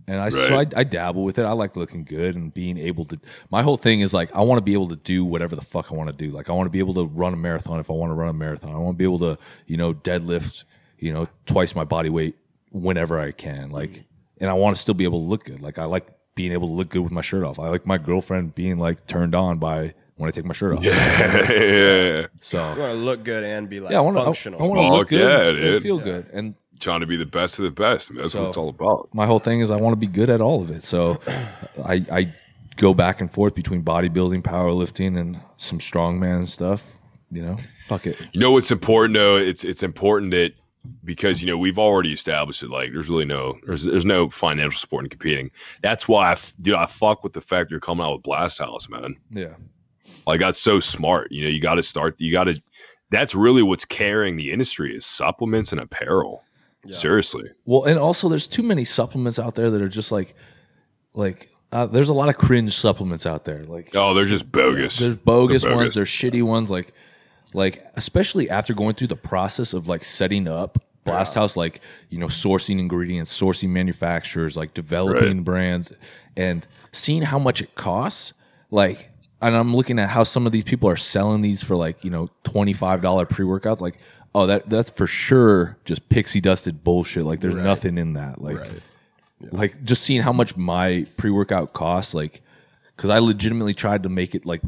And so I dabble with it. I like looking good and being able to, my whole thing is like, I want to be able to do whatever the fuck I want to do. Like, I want to be able to run a marathon if I want to run a marathon. I want to be able to, you know, deadlift, you know, twice my body weight whenever I can. Like, and I want to still be able to look good. Like, I like being able to look good with my shirt off. I like my girlfriend being like turned on by when I take my shirt off.
Yeah.
So
you want to look good and be like functional.
I want to look good and feel good. And
trying to be the best of the best. I mean, that's what it's all about.
My whole thing is I want to be good at all of it. So I go back and forth between bodybuilding, powerlifting, and some strongman stuff. You know, fuck it.
You know what's important though? It's important that, because, you know, we've already established it. Like, there's really there's no financial support in competing. That's why I fuck with the fact you're coming out with Blast House, man.
Yeah.
Like, that's so smart. You know, you got to. That's really what's carrying the industry, is supplements and apparel. Yeah. Seriously.
Well, and also there's too many supplements out there that are just like there's a lot of cringe supplements out there. Like,
they're just bogus.
There's bogus ones. There's shitty ones. Like especially after going through the process of like setting up Blast House, like, you know, sourcing ingredients, sourcing manufacturers, like developing brands, and seeing how much it costs. Like, and I'm looking at how some of these people are selling these for like, you know, $25 pre-workouts. Like, oh, that's for sure just pixie dusted bullshit. Like, there's nothing in that. Like, like just seeing how much my pre-workout costs, like, because I legitimately tried to make it like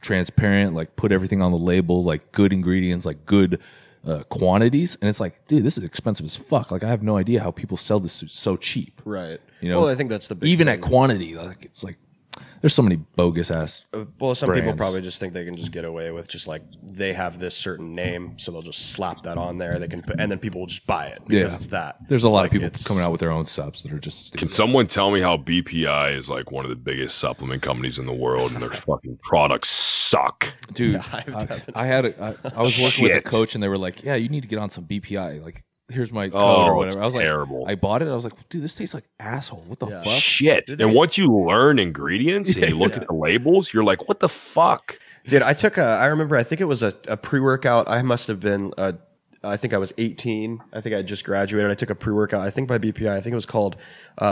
transparent, like put everything on the label, like good ingredients, like good quantities, and it's like, dude, this is expensive as fuck. Like, I have no idea how people sell this so cheap.
Right.
You know,
well, I think that's the big
even
thing.
at quantity, like, it's like there's so many bogus ass.
Well, some
brands.
people probably just think they can just get away with just like, they have this certain name, so they'll just slap that on there. They can put, and then people will just buy it because it's that.
There's a lot of people coming out with their own subs that are just.
Can someone tell me how BPI is like one of the biggest supplement companies in the world, and their fucking products suck?
Dude, I was working with a coach, and they were like, "Yeah, you need to get on some BPI." Like, here's my code or whatever. I was
terrible.
like, I bought it. I was like, dude, this tastes like asshole. What the fuck?
Shit. And once you learn ingredients and you look at the labels, you're like, what the fuck?
Dude, I remember, I think it was a pre-workout. I must have been I think I was 18. I think I just graduated. I took a pre-workout. I think by BPI. I think it was called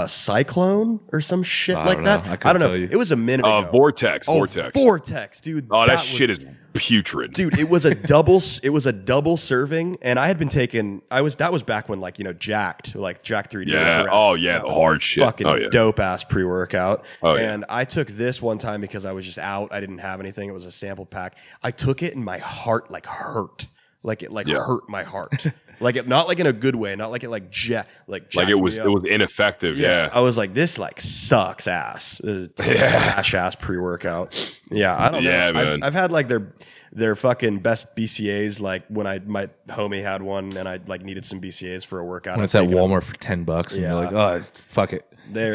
Cyclone or some shit like that. I don't know. It was a minute ago.
Vortex.
Vortex, dude.
Oh, that shit is putrid,
dude. It was a double. It was a double serving, and I had been taking. That was back when Jacked 3 days.
Yeah. Oh yeah, the hard shit.
Fucking dope ass pre-workout. And I took this one time because I was just out. I didn't have anything. It was a sample pack. I took it and my heart hurt. Like it hurt my heart. Not like in a good way, not like it it
was ineffective. Yeah.
I was like, this sucks ass. Trash ass pre-workout. Yeah, I don't know.
Man.
I've had their fucking best BCAs, like when my homie had one and I needed some BCAs for a workout.
When it's at Walmart for $10 and you're like, oh fuck it.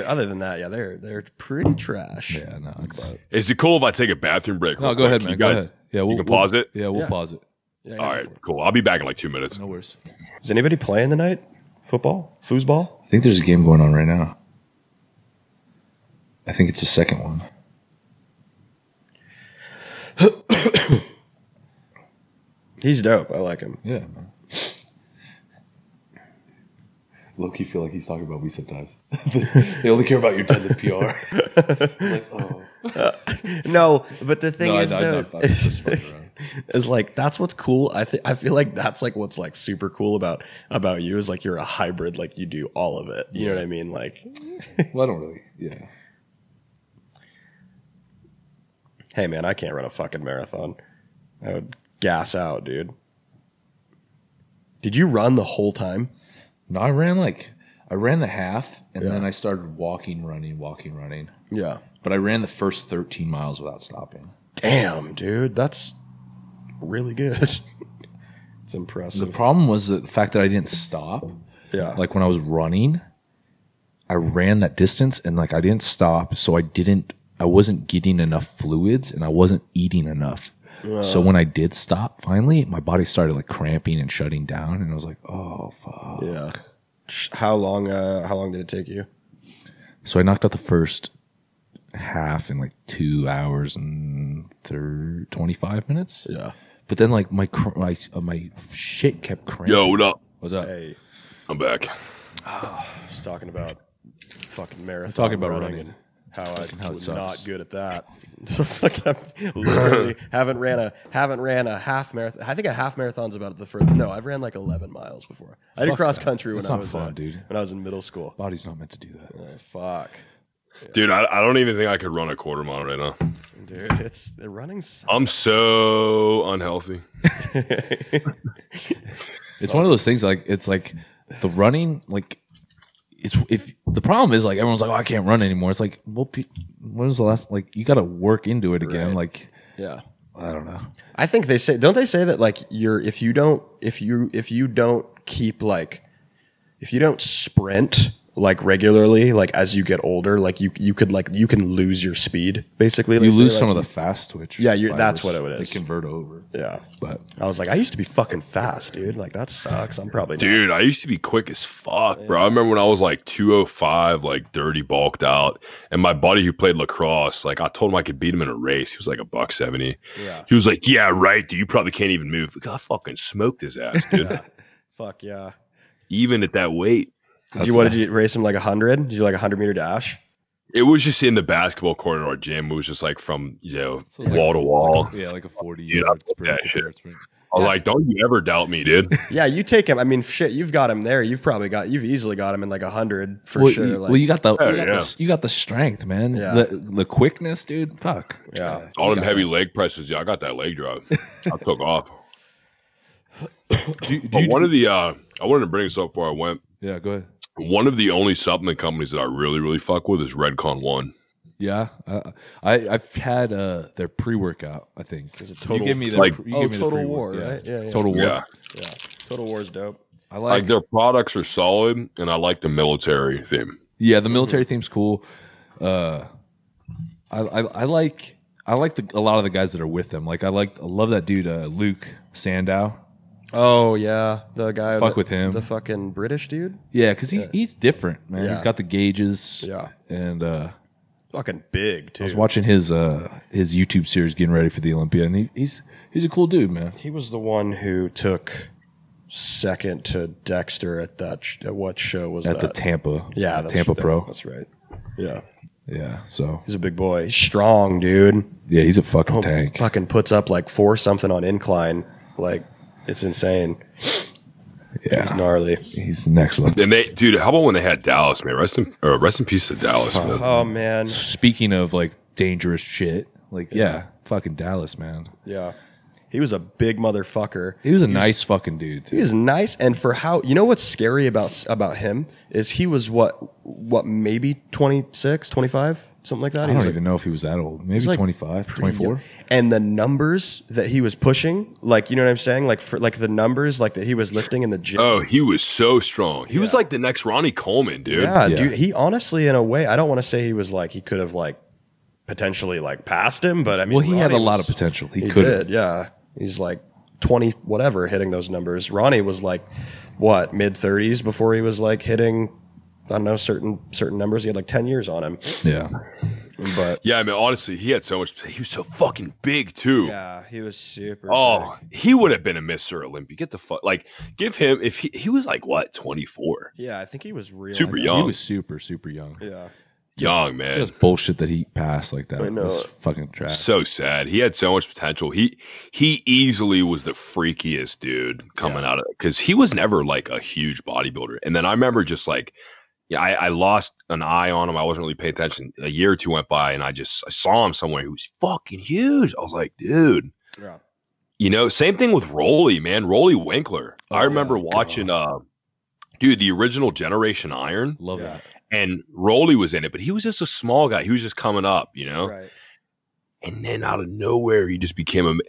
Other than that, they're pretty trash.
Yeah, no.
Is it cool if I take a bathroom break?
No, go ahead, man. Go ahead. Yeah,
you can pause it.
Yeah, we'll pause it.
Yeah,
all right, cool. I'll be back in 2 minutes.
No worries.
Is anybody playing tonight? Football? Foosball?
I think there's a game going on right now. I think it's the second one.
He's dope. I like him.
Yeah, man. Low-key feel like he's talking about me sometimes. They only care about your tons of PR.
No, but the thing is, that's what's cool. I feel like that's what's super cool about you is you're a hybrid. You do all of it. You know what I mean?
Well, I don't really. Yeah.
Hey man, I can't run a fucking marathon. I would gas out, dude. Did you run the whole time?
No, I ran the half, and then I started walking, running.
Yeah.
But I ran the first 13 miles without stopping.
Damn, dude. That's really good. It's impressive.
The problem was the fact that I didn't stop.
Yeah.
When I was running, I ran that distance, and I didn't stop, so I wasn't getting enough fluids, and I wasn't eating enough. So when I did stop, finally, my body started cramping and shutting down, and I was like, "Oh fuck!"
Yeah. How long did it take you?
So I knocked out the first half in 2 hours and 25 minutes.
Yeah.
But then my shit kept cramping.
Yo, what up?
What's up?
Hey,
I'm back.
just talking about fucking marathon.
I'm talking about running.
And how I was
sucks.
not good at that. So fucking literally haven't ran a half marathon. I think a half marathon's about the first. No, I've ran 11 miles before. I did cross country when I was
fun, dude.
When I was in middle school.
Body's not meant to do that.
Fuck.
Dude, I don't even think I could run a quarter mile right now.
Dude, the running sucks.
I'm so unhealthy.
It's one of those things it's the running if the problem is everyone's like, oh, I can't run anymore. It's well, when was the last you got to work into it again?
Right. Yeah,
I don't know.
I think they say, don't they say that if you don't keep if you don't sprint regularly as you get older, you can lose your speed basically.
You lose some of the fast twitch.
Yeah, that's what it is.
They convert over.
Yeah,
but
I was I used to be fucking fast, dude. That sucks. I'm probably not.
Dude, I used to be quick as fuck, bro. I remember when I was 205, dirty bulked out, and my buddy who played lacrosse, I told him I could beat him in a race. He was $170.
Yeah.
He was like, "Yeah, right, dude. You probably can't even move." I fucking smoked his ass, dude.
Yeah. Fuck yeah.
Even at that weight.
Did you race him 100? Did you 100-meter dash?
It was just in the basketball court at our gym. It was just from wall to wall.
Yeah, a 40
yard sprint. I was like, don't you ever doubt me, dude.
Yeah, you take him. I mean, shit, you've got him there. You've easily got him in 100 for sure.
You got the strength, man.
Yeah.
The quickness, dude. Fuck.
Yeah.
All them heavy leg presses. Yeah, I got that leg drop. I took off. I wanted to bring this up before I went.
Yeah, go ahead.
One of the only supplement companies that I really, really fuck with is Redcon One.
Yeah, I've had their pre-workout. I think
is it Total?
You give me
Total War, right? Yeah.
Total War.
Yeah.
Total War is dope.
I like
their products are solid, and I like the military theme.
Yeah, the military theme's cool. I like a lot of the guys that are with them. I love that dude Luke Sandow.
Oh yeah, the guy.
With him,
the fucking British dude.
Yeah, because he's different, man.
Yeah.
He's got the gauges.
Yeah,
and
fucking big too.
I was watching his YouTube series getting ready for the Olympia, and he's a cool dude, man.
He was the one who took second to Dexter at that. At what show was
at
that?
the Tampa.
Yeah,
Tampa Pro.
That's right. Yeah.
Yeah. So
He's a big boy. He's strong, dude.
yeah, he's a fucking tank.
Fucking puts up like 4 something on incline. Like, it's insane.
Yeah.
He's gnarly.
He's next level.
And dude, how about when they had Dallas, man? Rest in peace to Dallas, man.
Oh, man.
Speaking of like dangerous shit, like yeah, fucking Dallas, man.
Yeah. He was a big motherfucker.
He was a nice fucking dude too.
He is nice, and for how, you know what's scary about him is he was what maybe 26, 25, something like that.
I don't even know if he was that old. Maybe
like
25, 24.
And the numbers that he was pushing, like, you know what I'm saying, like for like the numbers like that he was lifting in the gym.
Oh, he was so strong. He was like the next Ronnie Coleman, dude.
Yeah, dude. He honestly, in a way, I don't want to say he was like he could have like potentially like passed him, but I mean,
Well, he had a
Ronnie
lot
was-
of potential. He
He
could.
did, yeah. He's like 20 whatever hitting those numbers. Ronnie was like what, mid 30s before he was like hitting, I don't know, certain numbers. He had like 10 years on him.
Yeah.
But
Yeah, I mean, honestly, he had so much. He was so fucking big too.
yeah, he was super
Oh,
big.
he would have been a Mr. Olympia. Get the fuck, like, give him if he was like what 24,
Yeah, I think he was real.
super
He
young,
was super, super young.
Yeah.
young man.
Just bullshit that he passed like that.
I know.
It was fucking trash.
So sad. He had so much potential. He easily was the freakiest dude coming out of it because he was never like a huge bodybuilder. And then I remember just like, yeah, I lost an eye on him. I wasn't really paying attention. A year or two went by, and I saw him somewhere. He was fucking huge. I was like, dude.
Yeah.
You know, same thing with Rolly, man. Rolly Winkler. I remember watching, dude, the original Generation Iron.
Love
Yeah.
that.
And Rolly was in it, but he was just a small guy. He was just coming up, you know?
Right.
And then out of nowhere, he just became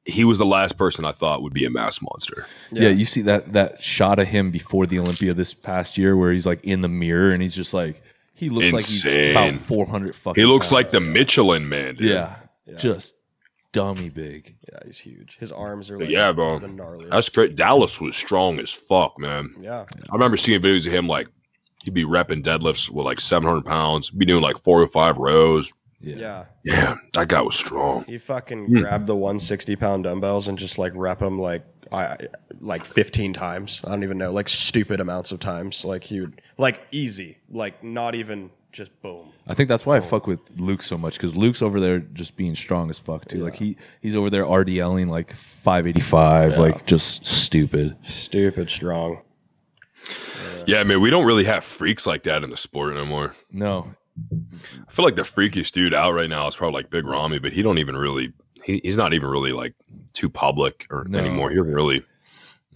he was the last person I thought would be a mass monster.
Yeah, you see that shot of him before the Olympia this past year where he's like in the mirror and he's just like, he looks like he's
Insane.
about 400 fucking
He looks
pounds.
like the Michelin man, dude.
Yeah, just dummy big.
Yeah, he's huge. His arms are like
Yeah, bro.
the gnarliest.
That's great. Dallas was strong as fuck, man.
Yeah.
I remember seeing videos of him like he'd be repping deadlifts with like 700 pounds, be doing like 4 or 5 rows.
Yeah.
Yeah, that guy was strong.
He fucking grabbed the 160-pound dumbbells and just like rep them like 15 times. I don't even know, like stupid amounts of times. Like he would, like easy, like not even just boom.
I think that's why I fuck with Luke so much because Luke's over there just being strong as fuck too. Like he's over there RDLing like 585, like just stupid.
Stupid strong.
Yeah, man, we don't really have freaks like that in the sport anymore.
No,
I feel like the freakiest dude out right now is probably like Big Ramy, but he don't even really he's not even really like too public or anymore. He doesn't really,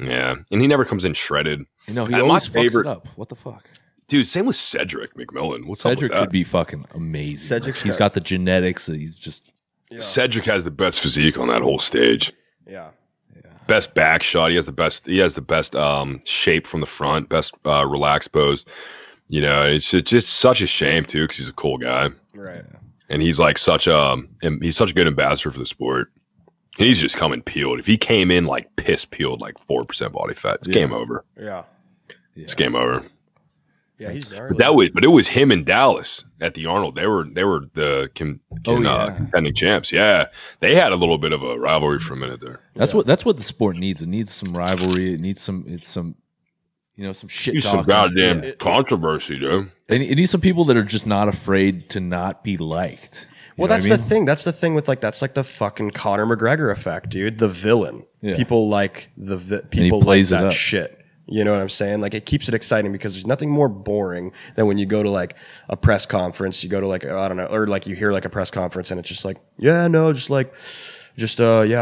yeah, and he never comes in shredded.
no, he
And
always fucks it up. What the fuck?
Dude, same with Cedric McMillan. What's
Cedric
up with
could
that?
be fucking amazing.
Cedric's
He's got the genetics. He's just
Cedric has the best physique on that whole stage.
Yeah.
Best back shot. He has the best shape from the front. Best relaxed pose. You know, it's just such a shame too because he's a cool guy
Right.
and he's like such a good ambassador for the sport. And he's just coming peeled. If he came in like piss peeled, like 4% body fat, it's game over.
Yeah.
It's game over.
Yeah, he's gnarly.
But it was him and Dallas at the Arnold. They were the contending champs. Yeah, they had a little bit of a rivalry for a minute there.
that's what the sport needs. It needs some rivalry. It needs some some shit
Some
talking.
goddamn controversy, dude.
It needs some people that are just not afraid to not be liked.
Well, that's the thing. That's the thing with like that's like the fucking Conor McGregor effect, dude. The villain.
Yeah.
People like people
plays
like
it
that
up.
shit. You know what I'm saying? Like it keeps it exciting because there's nothing more boring than when you go to like a press conference. You go to like I don't know, or like you hear like a press conference and it's just like I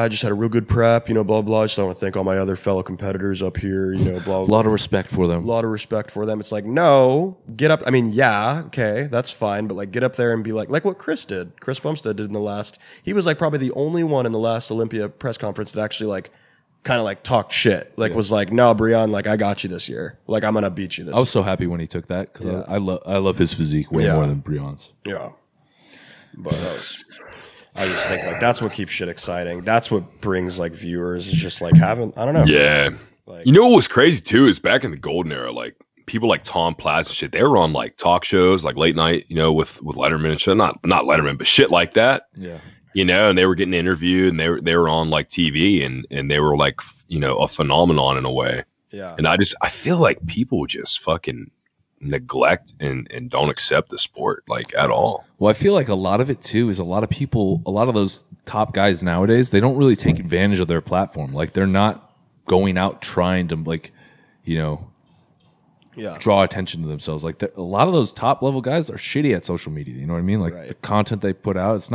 just had a real good prep. You know, blah blah. Just want to thank all my other fellow competitors up here. You know, blah.
A lot of respect for them.
A lot of respect for them. It's like, no, get up. I mean, yeah, okay, that's fine, but like get up there and be like what Chris did. Chris Bumstead did in the last. He was like probably the only one in the last Olympia press conference that actually like kind of like talked shit. Like was like, no, Breon, like I got you this year. Like I'm gonna beat you this.
I was so happy when he took that because I love his physique way more than Breon's.
Yeah. But I just think like that's what keeps shit exciting. That's what brings like viewers is just like having I don't know.
Yeah.
Like,
You know what was crazy too is back in the golden era, like people like Tom Platz and shit, they were on like talk shows, like late night, you know, with Letterman and shit. Not Letterman, but shit like that.
Yeah.
You know, and they were getting interviewed, and they were on like TV, and they were like, you know, a phenomenon in a way.
Yeah.
And I feel like people just fucking neglect and don't accept the sport like at all.
Well, I feel like a lot of it too is a lot of those top guys nowadays, they don't really take advantage of their platform. Like they're not going out trying to like, you know, draw attention to themselves. Like a lot of those top level guys are shitty at social media. You know what I mean? Like the content they put out,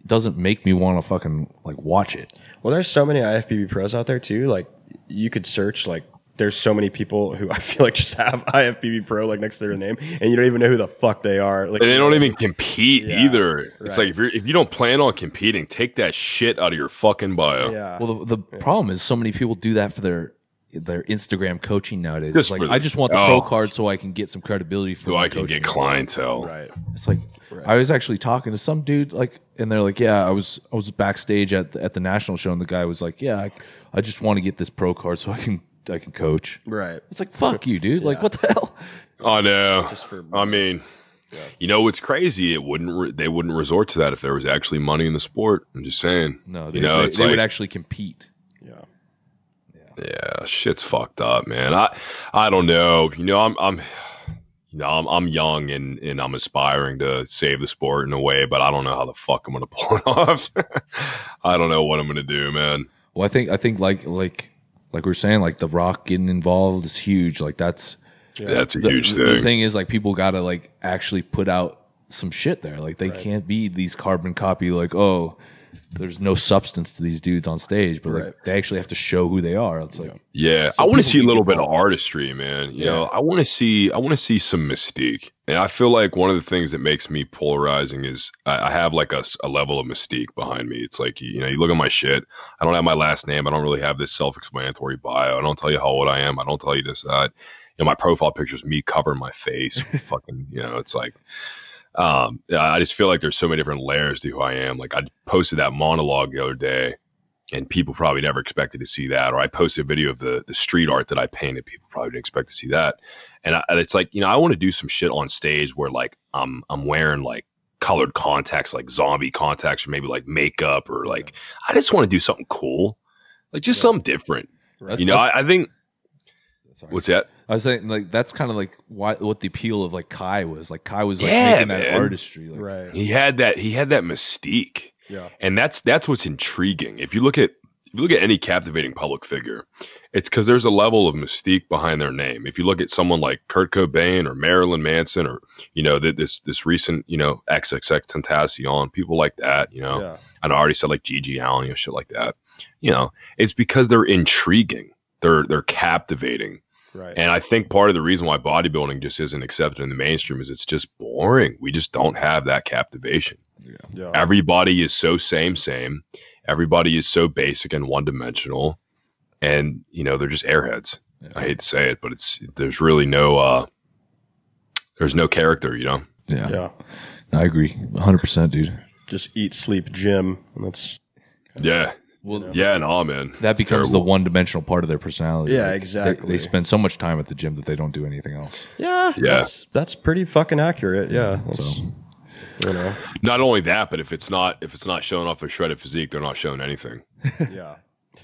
doesn't make me want to fucking like watch it.
Well, there's so many IFBB pros out there too. Like you could search like, there's so many people who I feel like just have IFBB Pro like next to their name, and you don't even know who the fuck they are. Like,
and they don't even compete either.
Right.
It's like if you don't plan on competing, take that shit out of your fucking bio.
Yeah.
Well, the problem is so many people do that for their Instagram coaching nowadays. It's like I just want the pro card so I can get some credibility for
so I can get clientele.
Right.
It's like I was actually talking to some dude like, and they're like, yeah, I was backstage at the national show, and the guy was like, yeah, I just want to get this pro card so I can coach.
Right.
It's like, fuck you, dude. Like, what the hell?
I know. I mean, you know what's crazy? They wouldn't resort to that if there was actually money in the sport. I'm just saying.
No,
they
would actually compete.
Yeah, shit's fucked up, man. I don't know. You know, I'm young and I'm aspiring to save the sport in a way, but I don't know how the fuck I'm gonna pull it off. I don't know what I'm gonna do, man.
Well, I think like we were saying, like The Rock getting involved is huge. Like that's
a huge thing.
The thing is, like, people gotta like actually put out some shit there. Like they can't be these carbon copy. Like, oh, there's no substance to these dudes on stage, but like they actually have to show who they are. It's like,
so I want to see a little bit of artistry, man. You know, I want to see some mystique, and I feel like one of the things that makes me polarizing is I have like a level of mystique behind me. It's like, you know, you look at my shit. I don't have my last name. I don't really have this self-explanatory bio. I don't tell you how old I am. I don't tell you this, that. You know, my profile picture is me covering my face. Fucking, you know, it's like. I just feel like there's so many different layers to who I am. Like I posted that monologue the other day, and people probably never expected to see that. Or I posted a video of the street art that I painted. People probably didn't expect to see that. And it's like, you know, I want to do some shit on stage where like I'm wearing like colored contacts, like zombie contacts, or maybe like makeup, or like I just want to do something cool, like just something different. You know, I think. Sorry. What's that?
I was saying, like, that's kind of like what the appeal of like Kai was. Like Kai was like making that artistry. Like,
right.
He had that mystique.
Yeah.
And that's what's intriguing. If you look at any captivating public figure, it's because there's a level of mystique behind their name. If you look at someone like Kurt Cobain or Marilyn Manson, or, you know, this recent, you know, XXXTentacion, people like that, you know, and I already said like Gigi Allen, you know, shit like that. You know, it's because they're intriguing. They're captivating.
Right.
And I think part of the reason why bodybuilding just isn't accepted in the mainstream is it's just boring. We just don't have that captivation.
Yeah.
Everybody is so same. Everybody is so basic and one-dimensional. And, you know, they're just airheads. Yeah. I hate to say it, but there's really no character, you know?
Yeah. I agree. 100%, dude.
Just eat, sleep, gym. And that's
well,
man.
That becomes the one-dimensional part of their personality.
Yeah,
like,
exactly.
They spend so much time at the gym that they don't do anything else.
Yeah. That's pretty fucking accurate. Yeah. You know.
Not only that, but if it's not showing off a shredded physique, they're not showing anything.
Yeah.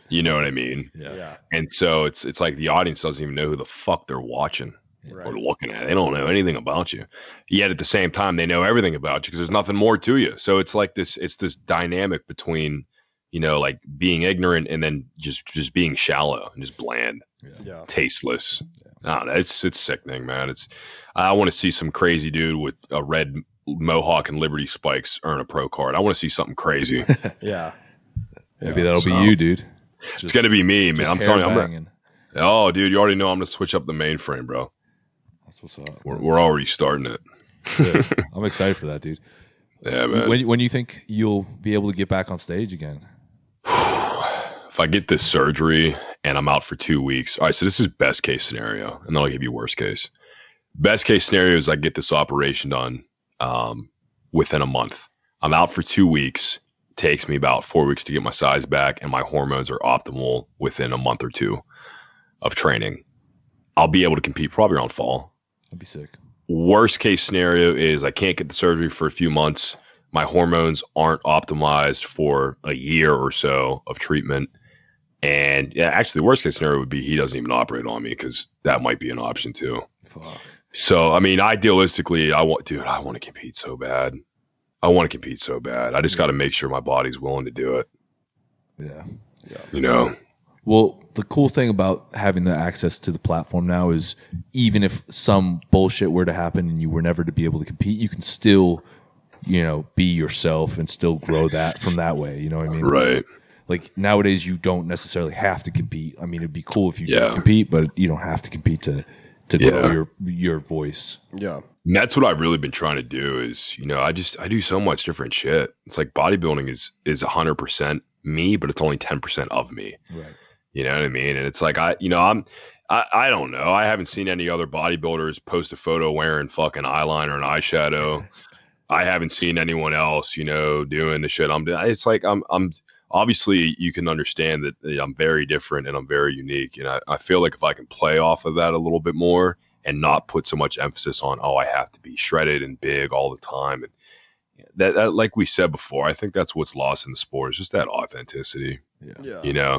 You know what I mean?
Yeah.
And so it's like the audience doesn't even know who the fuck they're watching or looking at. They don't know anything about you. Yet at the same time, they know everything about you because there's nothing more to you. So it's like this dynamic between, you know, like being ignorant and then just being shallow and just bland, tasteless. I don't know, it's sickening, man. I want to see some crazy dude with a red mohawk and Liberty spikes earn a pro card. I want to see something crazy.
Maybe that'll be you, dude.
It's gonna be me, man. I'm telling you, oh, dude, you already know I'm gonna switch up the mainframe, bro.
That's what's up.
We're already starting it.
I'm excited for that, dude.
Yeah, man.
When you think you'll be able to get back on stage again?
If I get this surgery and I'm out for 2 weeks. All right, so this is best case scenario, and then I'll give you worst case. Best case scenario is I get this operation done within a month. I'm out for 2 weeks. It takes me about 4 weeks to get my size back, and my hormones are optimal within a month or two of training. I'll be able to compete probably around fall.
That'd be sick.
Worst case scenario is I can't get the surgery for a few months. my hormones aren't optimized for a year or so of treatment. And yeah, actually, the worst case scenario would be he doesn't even operate on me, because that might be an option too.
Fuck.
So, I mean, idealistically, I want to compete so bad. I just got to make sure my body's willing to do it.
Yeah.
You know?
Well, the cool thing about having the access to the platform now is even if some bullshit were to happen and you were never to be able to compete, you can still, be yourself and still grow that from that way. You know what I mean?
Right.
Like nowadays, you don't necessarily have to compete. I mean, it'd be cool if you did compete, but you don't have to compete to grow your voice.
Yeah.
And that's what I've really been trying to do is, I do so much different shit. It's like bodybuilding is 100% me, but it's only 10% of me.
Right.
You know what I mean? And it's like, I don't know. I haven't seen any other bodybuilders post a photo wearing fucking eyeliner and eyeshadow. I haven't seen anyone else, doing the shit I'm doing. It's like, I'm obviously you can understand that I'm very different and I'm very unique. And I feel like if I can play off of that a little bit more and not put so much emphasis on, I have to be shredded and big all the time. And that like we said before, I think that's what's lost in the sport is just that authenticity.
Yeah.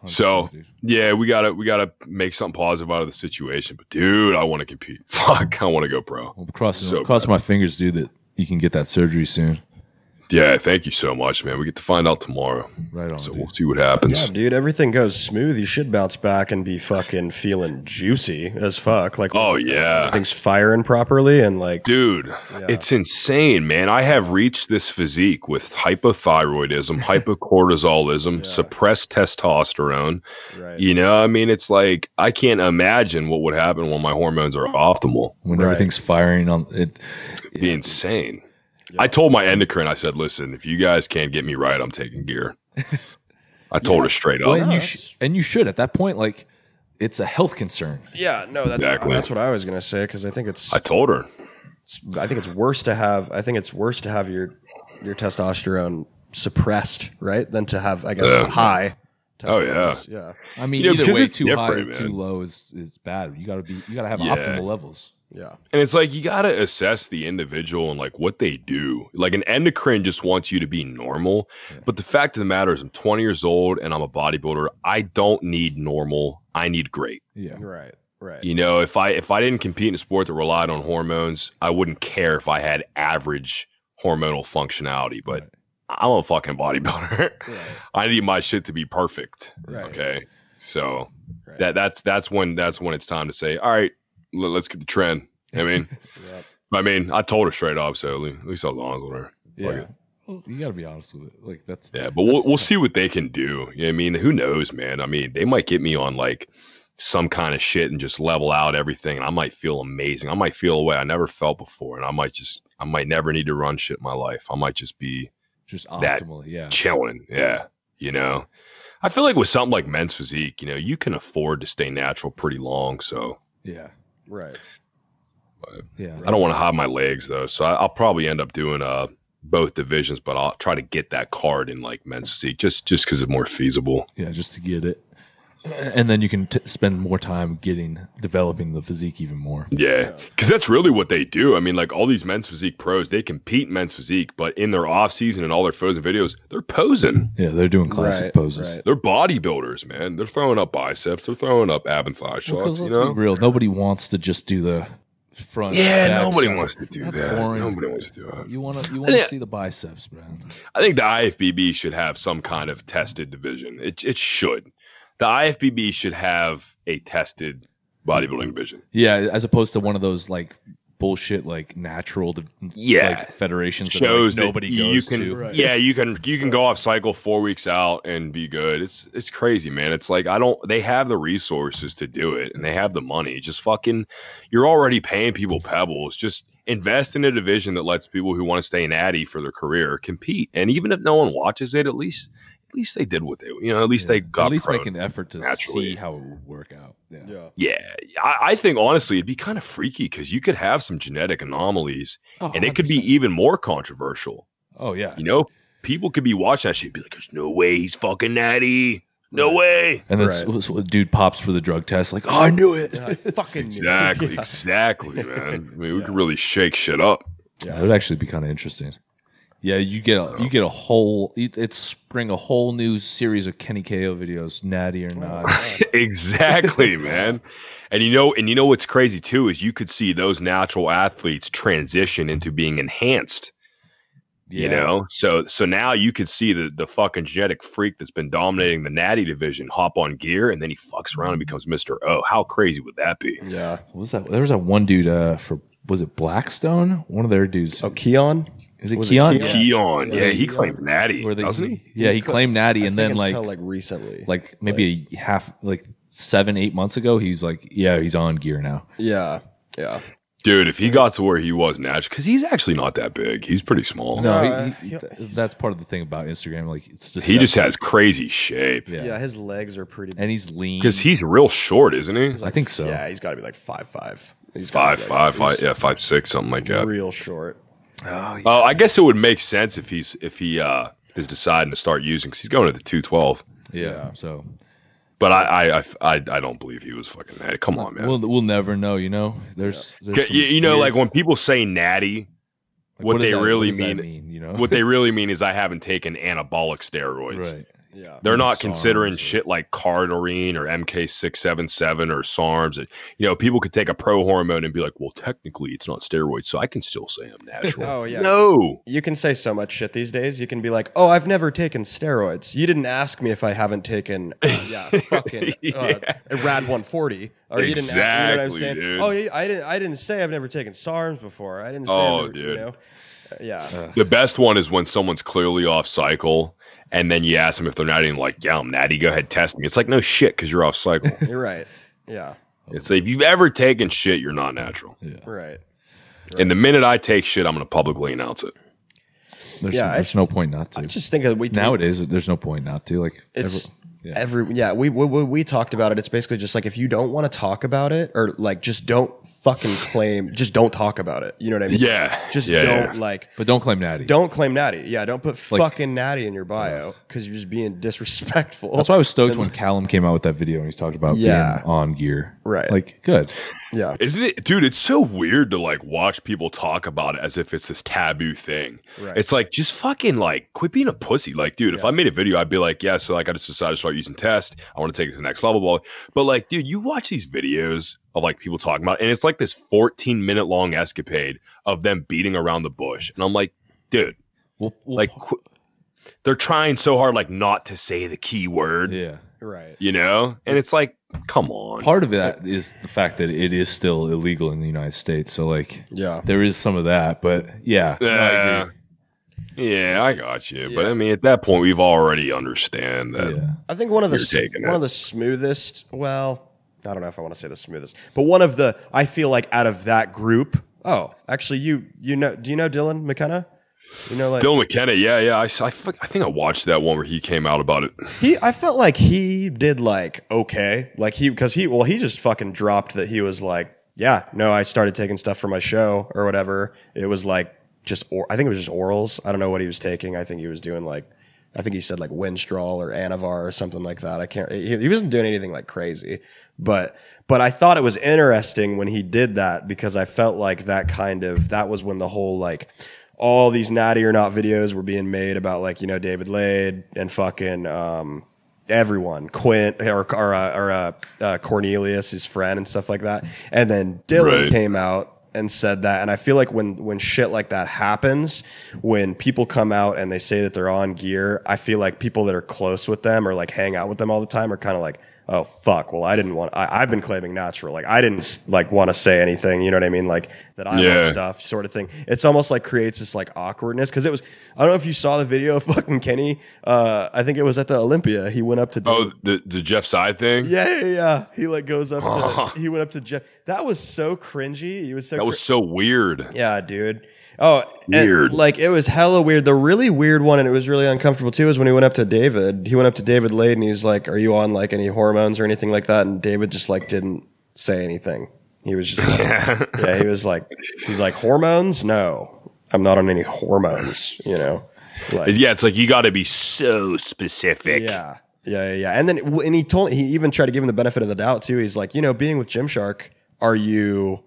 So yeah, we gotta make something positive out of the situation. But dude, I want to compete. Fuck, I want to go pro.
Well, cross my fingers, dude, that you can get that surgery soon.
Yeah, thank you so much, man. We get to find out tomorrow.
Right on.
So
dude.
we'll see what happens.
Yeah, dude, everything goes smooth. You should bounce back and be fucking feeling juicy as fuck. Like,
oh yeah,
everything's firing properly and like,
dude, it's insane, man. I have reached this physique with hypothyroidism, hypocortisolism, suppressed testosterone.
Right.
I mean, it's like I can't imagine what would happen when my hormones are optimal.
When everything's firing on it,
it'd be insane. I told my endocrine, I said, listen, if you guys can't get me right, I'm taking gear. I told her straight up.
Well, and you should at that point, like it's a health concern.
Yeah, no, that's what I was going to say. Cause I think
I told her,
I think it's worse to have your testosterone suppressed, right? Than to have, I guess, high.
Oh yeah.
Yeah.
I mean, either way, too high, too low is bad. You gotta have optimal levels.
Yeah.
And it's like, you got to assess the individual and like what they do. Like an endocrine just wants you to be normal. Yeah. But the fact of the matter is I'm 20 years old and I'm a bodybuilder. I don't need normal. I need great.
Yeah.
Right.
If I didn't compete in a sport that relied on hormones, I wouldn't care if I had average hormonal functionality, but I'm a fucking bodybuilder. Right. I need my shit to be perfect.
Right.
Okay. So that's when it's time to say, all right, let's get the trend. I mean, I told her straight up, so at least I was honest with her.
Yeah. Well, you got to be honest with it. Like that's
but we'll see what they can do. You know what I mean, who knows, man? I mean, they might get me on like some kind of shit and just level out everything, and I might feel amazing. I might feel a way I never felt before, and I might never need to run shit in my life. I might just be
just optimally,
chilling. Yeah, I feel like with something like men's physique, you can afford to stay natural pretty long. So
yeah.
Right.
But I don't want to hide my legs though, so I'll probably end up doing both divisions, but I'll try to get that card in like men's physique just because it's more feasible.
Yeah, just to get it, and then you can spend more time developing the physique even more.
Yeah, because that's really what they do. I mean, like all these men's physique pros, they compete in men's physique, but in their off season and all their photos and videos, they're posing.
Yeah, they're doing classic poses.
They're bodybuilders, man. They're throwing up biceps. They're throwing up ab and thigh shots.
Let's be real. Nobody wants to just do the front.
Yeah, nobody wants to do
That's
that.
Boring.
Nobody wants to do it.
You want to see the biceps, man.
I think the IFBB should have some kind of tested division. It should. The IFBB should have a tested bodybuilding division.
Yeah, as opposed to one of those like bullshit like natural like, federations
shows
that like, nobody goes to.
Right. Yeah, you can go off cycle 4 weeks out and be good. It's crazy, man. It's like they have the resources to do it and they have the money. Just fucking, you're already paying people pebbles. Just invest in a division that lets people who want to stay natty for their career compete. And even if no one watches it, at least they did what they, at least they got
at least make an effort to see how it would work out.
Yeah. I think honestly it'd be kind of freaky because you could have some genetic anomalies and it could be even more controversial.
Oh yeah.
People could be watching that shit and be like, there's no way he's fucking natty. No way.
And then a dude pops for the drug test like, oh, I knew it.
I fucking
exactly, man. I mean, we could really shake shit up.
Yeah, it would actually be kind of interesting. Yeah, you get a whole it's spring a whole new series of Kenny KO videos, natty or not.
Exactly, man. And you know what's crazy too is you could see those natural athletes transition into being enhanced. You know, so now you could see the fucking genetic freak that's been dominating the natty division hop on gear, and then he fucks around and becomes Mr. O. How crazy would that be?
Yeah.
What was that? There was that one dude was it Blackstone? One of their dudes.
Oh, Keon?
Is it Keon?
Keon. Yeah, he claimed natty, doesn't he?
Yeah, he claimed natty, and then
until recently,
like maybe a half, like 7-8 months ago, he's like, yeah, he's on gear now.
Yeah.
Dude, if he got to where he was naturally, because he's actually not that big. He's pretty small.
No, that's part of the thing about Instagram. Like, it's just
he just has crazy shape.
Yeah, his legs are pretty big.
And he's lean.
Because he's real short, isn't he?
I think so.
Yeah, he's got to be like 5'5". He's
5'5", yeah, 5'6", something like that.
Real short.
Oh, yeah.
I guess it would make sense if he is deciding to start using, because he's going to the 212.
Yeah. So,
but I don't believe he was fucking natty. Come on, man.
We'll never know. You know, there's
you know, like when people say natty,
like,
what they
that
really
mean, you know,
what they really mean is I haven't taken anabolic steroids.
Right.
Yeah.
They're not
SARMs
considering shit like Cardarine or MK677 or SARMs. You know, people could take a pro hormone and be like, well, technically it's not steroids, so I can still say I'm natural.
Oh, yeah.
No.
You can say so much shit these days. You can be like, oh, I've never taken steroids. You didn't ask me if I haven't taken, fucking Rad 140. Or you didn't ask, you know what I'm saying?
Dude.
Oh, I didn't say I've never taken SARMs before. I didn't say I've never,
dude.
You know? Yeah.
The best one is when someone's clearly off cycle. And then you ask them if they're natty, and like, yeah, I'm natty. Go ahead, test me. It's like, no shit, because you're off cycle.
You're right. Yeah.
It's like, if you've ever taken shit, you're not natural.
Yeah.
Right.
And the minute I take shit, I'm going to publicly announce it.
There's no point not to.
I just think that
nowadays there's no point not to. Like
it's we talked about it. It's basically just like if you don't want to talk about it, or like just don't fucking claim, just don't talk about it. You know what I mean?
Yeah.
Just
yeah,
like.
But don't claim natty.
Don't claim natty. Yeah. Don't put fucking natty in your bio because you're just being disrespectful.
That's why I was stoked when Callum came out with that video and he's talking about being on gear.
Right.
Like, good.
Yeah.
Isn't it, dude? It's so weird to like watch people talk about it as if it's this taboo thing.
Right.
It's like, just fucking like quit being a pussy. Like, dude, if I made a video, I'd be like, yeah, so like I just decided to start using test. I want to take it to the next level. But like, dude, you watch these videos of like people talking about it, and it's like this 14-minute long escapade of them beating around the bush. And I'm like, dude, they're trying so hard like not to say the key word.
Yeah.
Right.
You know? And it's like, come on.
Part of that is the fact that it is still illegal in the United States. So like, there is some of that, but yeah. I agree.
Yeah, I got you. Yeah. But I mean, at that point, we've already understand that.
Yeah.
I think one of the smoothest, well, I don't know if I want to say the smoothest, but one of the, I feel like out of that group, actually you know, do you know Dylan McKenna? You know, like
Dylan McKenna, yeah. I think I watched that one where he came out about it.
I felt like he did like okay, like he just fucking dropped that he was like, yeah, no, I started taking stuff for my show or whatever. It was like I think it was just orals. I don't know what he was taking. I think he was doing I think he said like Winstrol or Anavar or something like that. He wasn't doing anything like crazy, but I thought it was interesting when he did that because I felt like that was when the whole like all these natty or not videos were being made about like, you know, David Lade and fucking, everyone, Quint or Cornelius, his friend and stuff like that. And then Dylan came out and said that. And I feel like when shit like that happens, when people come out and they say that they're on gear, I feel like people that are close with them or like hang out with them all the time are kind of like, oh fuck, well I've been claiming natural. Like I didn't like want to say anything, you know what I mean? Like that I love stuff sort of thing. It's almost like creates this like awkwardness. Cause I don't know if you saw the video of fucking Kenny. I think it was at the Olympia. He went up to
the Jeff Side thing.
Yeah. He like goes up to, he went up to Jeff. That was so cringy. He was so,
that was so weird.
Yeah, dude. Oh,
weird.
And, like it was hella weird. The really weird one, and it was really uncomfortable too, is when he went up to David. He went up to David Lade and he's like, "Are you on like any hormones or anything like that?" And David just like didn't say anything. He was just like, he was like, he's like, "Hormones? No, I'm not on any hormones." You know, like,
it's like you got to be so specific.
Yeah. And then he even tried to give him the benefit of the doubt too. He's like, you know, being with Gymshark, are you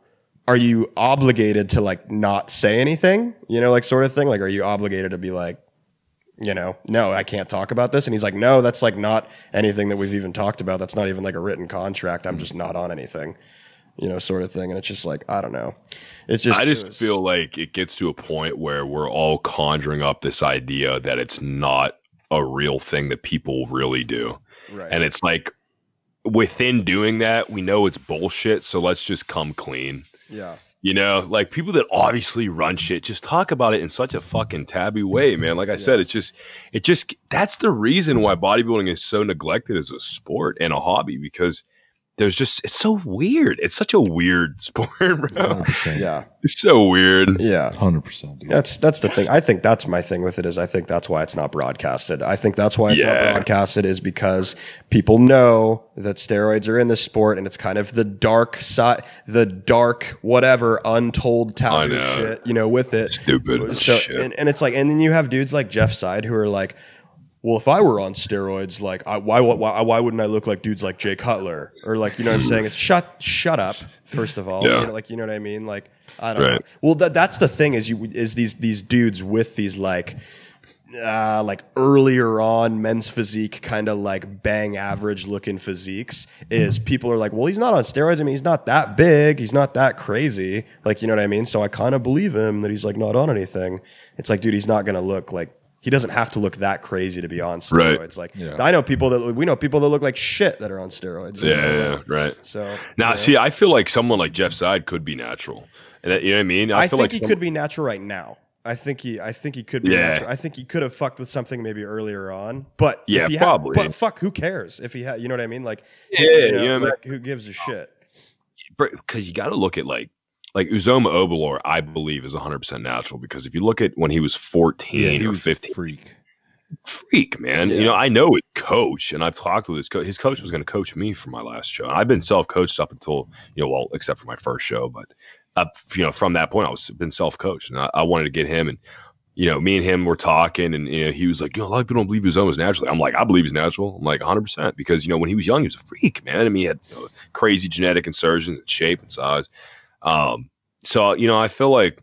are you obligated to like not say anything? You know, like sort of thing. Like, are you obligated to be like, you know, no, I can't talk about this? And he's like, no, that's like not anything that we've even talked about. That's not even like a written contract. I'm just not on anything, you know, sort of thing. And it's just like, I don't know. It's just,
I just feel like it gets to a point where we're all conjuring up this idea that it's not a real thing that people really do.
right.
And it's like, within doing that, we know it's bullshit. So let's just come clean.
Yeah.
You know, like people that obviously run shit, just talk about it in such a fucking taboo way, man. Like I said, it just, that's the reason why bodybuilding is so neglected as a sport and a hobby, because there's just, it's so weird. It's such a weird sport, bro.
100%.
Yeah.
It's so weird.
Yeah.
100%.
That's the thing. I think that's my thing with it is I think that's why it's not broadcasted. I think that's why it's not broadcasted is because people know that steroids are in the sport and it's kind of the dark side, the dark, whatever, untold taboo shit, you know, with it.
Stupid
so,
shit.
And it's like, and then you have dudes like Jeff Side who are like, well, if I were on steroids, like, why wouldn't I look like dudes like Jay Cutler or like, you know what I'm saying? It's shut up. First of all, you know, like, you know what I mean? Like, I don't know. Well, that's the thing is these dudes with these like earlier on men's physique, kind of like bang average looking physiques is people are like, well, he's not on steroids. I mean, he's not that big. He's not that crazy. Like, you know what I mean? So I kind of believe him that he's like not on anything. It's like, dude, he's not going to look like, he doesn't have to look that crazy to be on steroids. Like we know people that look like shit that are on steroids.
Yeah, right.
So
now, see, I feel like someone like Jeff Side could be natural, and you know what I mean.
I think he could be natural right now. I think he could be natural. I think he could have fucked with something maybe earlier on, but
yeah, probably.
But fuck, who cares if he had? You know what I mean? Like, like, who gives a shit?
Because you got to look at like Uzoma Obalor, I believe, is 100% natural, because if you look at when he was 14
he
or
was
15,
freak,
man. You know, I know his coach, and I've talked with his coach. His coach was going to coach me for my last show, and I've been self-coached up until, you know, well, except for my first show, but you know, from that point, been self-coached, and I wanted to get him, and you know, me and him were talking, and you know, he was like, you know, a lot of people don't believe Uzoma's natural. I'm like, I believe he's natural. I'm like 100%, because you know, when he was young, he was a freak, man. I mean, he had, you know, crazy genetic insertions, shape and size. So, you know, I feel like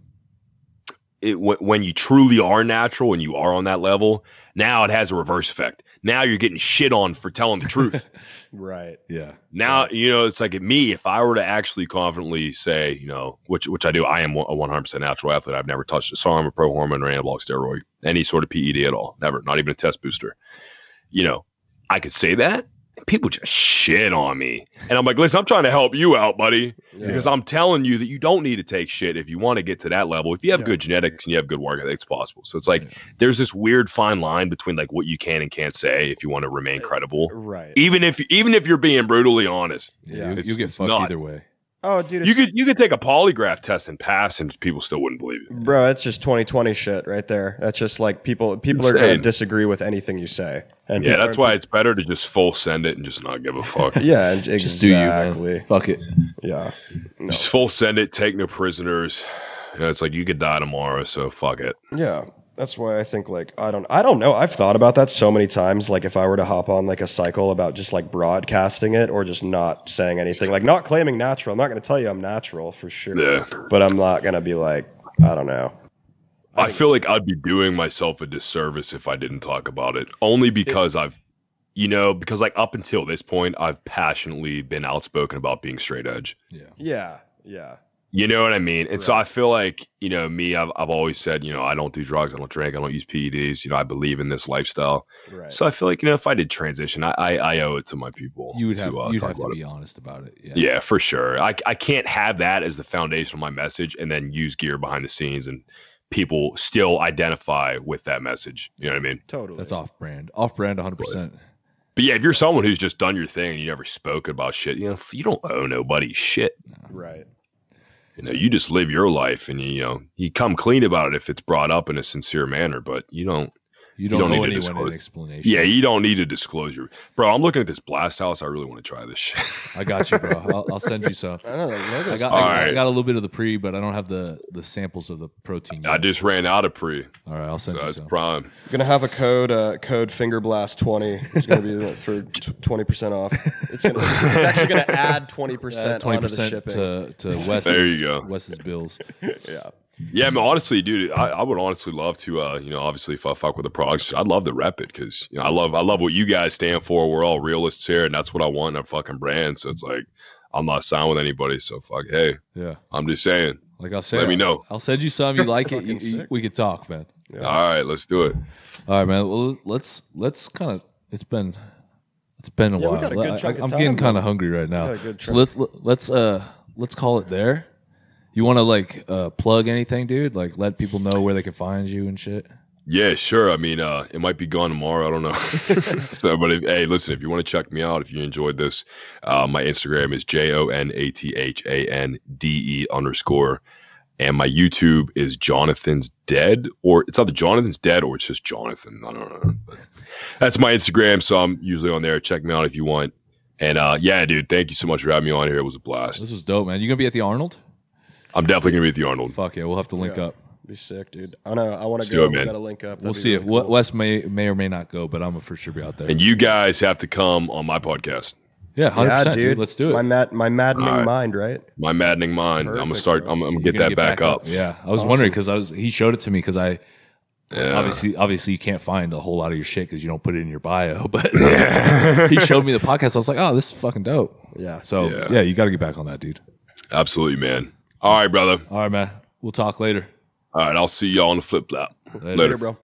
when you truly are natural and you are on that level, now it has a reverse effect. Now you're getting shit on for telling the truth.
Right.
Yeah.
Now, you know, it's like me, if I were to actually confidently say, you know, which I do, I am a 100% natural athlete. I've never touched a SARM, a pro hormone, or anabolic steroid, any sort of PED at all. Never, not even a test booster. You know, I could say that. People just shit on me. And I'm like, listen, I'm trying to help you out, buddy. Because I'm telling you that you don't need to take shit if you want to get to that level. If you have good genetics and you have good work ethic, it's possible. So it's like there's this weird fine line between like what you can and can't say if you want to remain credible.
Right.
Even if you're being brutally honest.
Yeah. You get fucked either way.
Oh, dude,
you could take a polygraph test and pass, and people still wouldn't believe you.
Bro, it's just 2020 shit right there. That's just like people are going to disagree with anything you say. And
yeah, that's why it's better to just full send it and just not give a fuck.
Yeah, exactly.
Just do you, man. Fuck it.
Yeah. No.
Just full send it, take no prisoners. You know, it's like you could die tomorrow, so fuck it.
Yeah. That's why I think like I don't know. I've thought about that so many times. Like if I were to hop on like a cycle about just like broadcasting it or just not saying anything, like not claiming natural. I'm not going to tell you I'm natural for sure. Yeah. But I'm not going to be like, I don't know.
I feel like I'd be doing myself a disservice if I didn't talk about it. Only because because like up until this point, I've passionately been outspoken about being straight edge.
Yeah. Yeah.
You know what I mean? And so I feel like, you know, me, I've always said, you know, I don't do drugs, I don't drink, I don't use PEDs. You know, I believe in this lifestyle. Right. So I feel like, you know, if I did transition, I owe it to my people.
You'd have to be honest about it.
Yeah, for sure. I can't have that as the foundation of my message and then use gear behind the scenes and people still identify with that message. You know what I mean?
Totally.
That's off-brand. Off-brand 100%.
But yeah, if you're someone who's just done your thing and you never spoke about shit, you know, you don't owe nobody shit.
Right.
You know, you just live your life and you come clean about it if it's brought up in a sincere manner, but you don't
You don't owe
need to
anyone
disclose.
an explanation.
Yeah, you don't need to disclose your. Bro, I'm looking at this Blast House. I really want to try this shit.
I got you, bro. I'll send you some. I got a little bit of the pre, but I don't have the samples of the protein yet.
I just ran out of pre.
All right, I'll send you
That's
some.
prime.
I'm gonna have a code Fingerblast 20. It's gonna be for 20% off. It's actually gonna add 20% onto the shipping
to Wes's.
There you go.
Wes's bills.
Yeah.
Yeah, I mean, honestly, dude, I would honestly love to, obviously, if I fuck with the products, I'd love to rep it because I love what you guys stand for. We're all realists here, and that's what I want in a fucking brand. So it's like, I'm not signed with anybody. So fuck, hey,
yeah,
I'm just saying.
Like I'll say,
let me know.
I'll send you some. You like it? We could talk, man.
Yeah. All right, let's do it.
All right, man. Well, let's kind of. It's been a while.
We got a good chunk of
I'm
time,
getting kind
man.
of hungry right now.
We got a good
So let's call it there. You want to plug anything, dude? Like let people know where they can find you and shit.
Yeah, sure. I mean, it might be gone tomorrow. I don't know. So, but hey, listen, if you want to check me out, if you enjoyed this, my Instagram is JONATHANDE_. And my YouTube is Jonathan's Dead, or it's either Jonathan's Dead or it's just Jonathan. I don't know. But that's my Instagram, so I'm usually on there. Check me out if you want. And yeah, dude, thank you so much for having me on here. It was a blast.
This was dope, man. You gonna be at the Arnold?
I'm definitely gonna be at the Arnold.
Fuck yeah, we'll have to link up.
Be sick, dude. I know. I want to
do
go.
it, man.
We got to link up.
We'll see if Wes may or may not go, but I'm gonna for sure be out there.
And you guys have to come on my podcast.
Yeah, 100%, dude. Let's do it.
My maddening mind, right?
My maddening mind.
Perfect,
I'm gonna start.
bro.
I'm gonna get that back up.
Yeah, I was wondering because he showed it to me because obviously you can't find a whole lot of your shit because you don't put it in your bio, but he showed me the podcast. I was like, oh, this is fucking dope.
Yeah.
So yeah, you got to get back on that, dude.
Absolutely, man. All right, brother.
All right, man. We'll talk later.
All right, I'll see y'all on the flip flop.
Later.
Later, bro.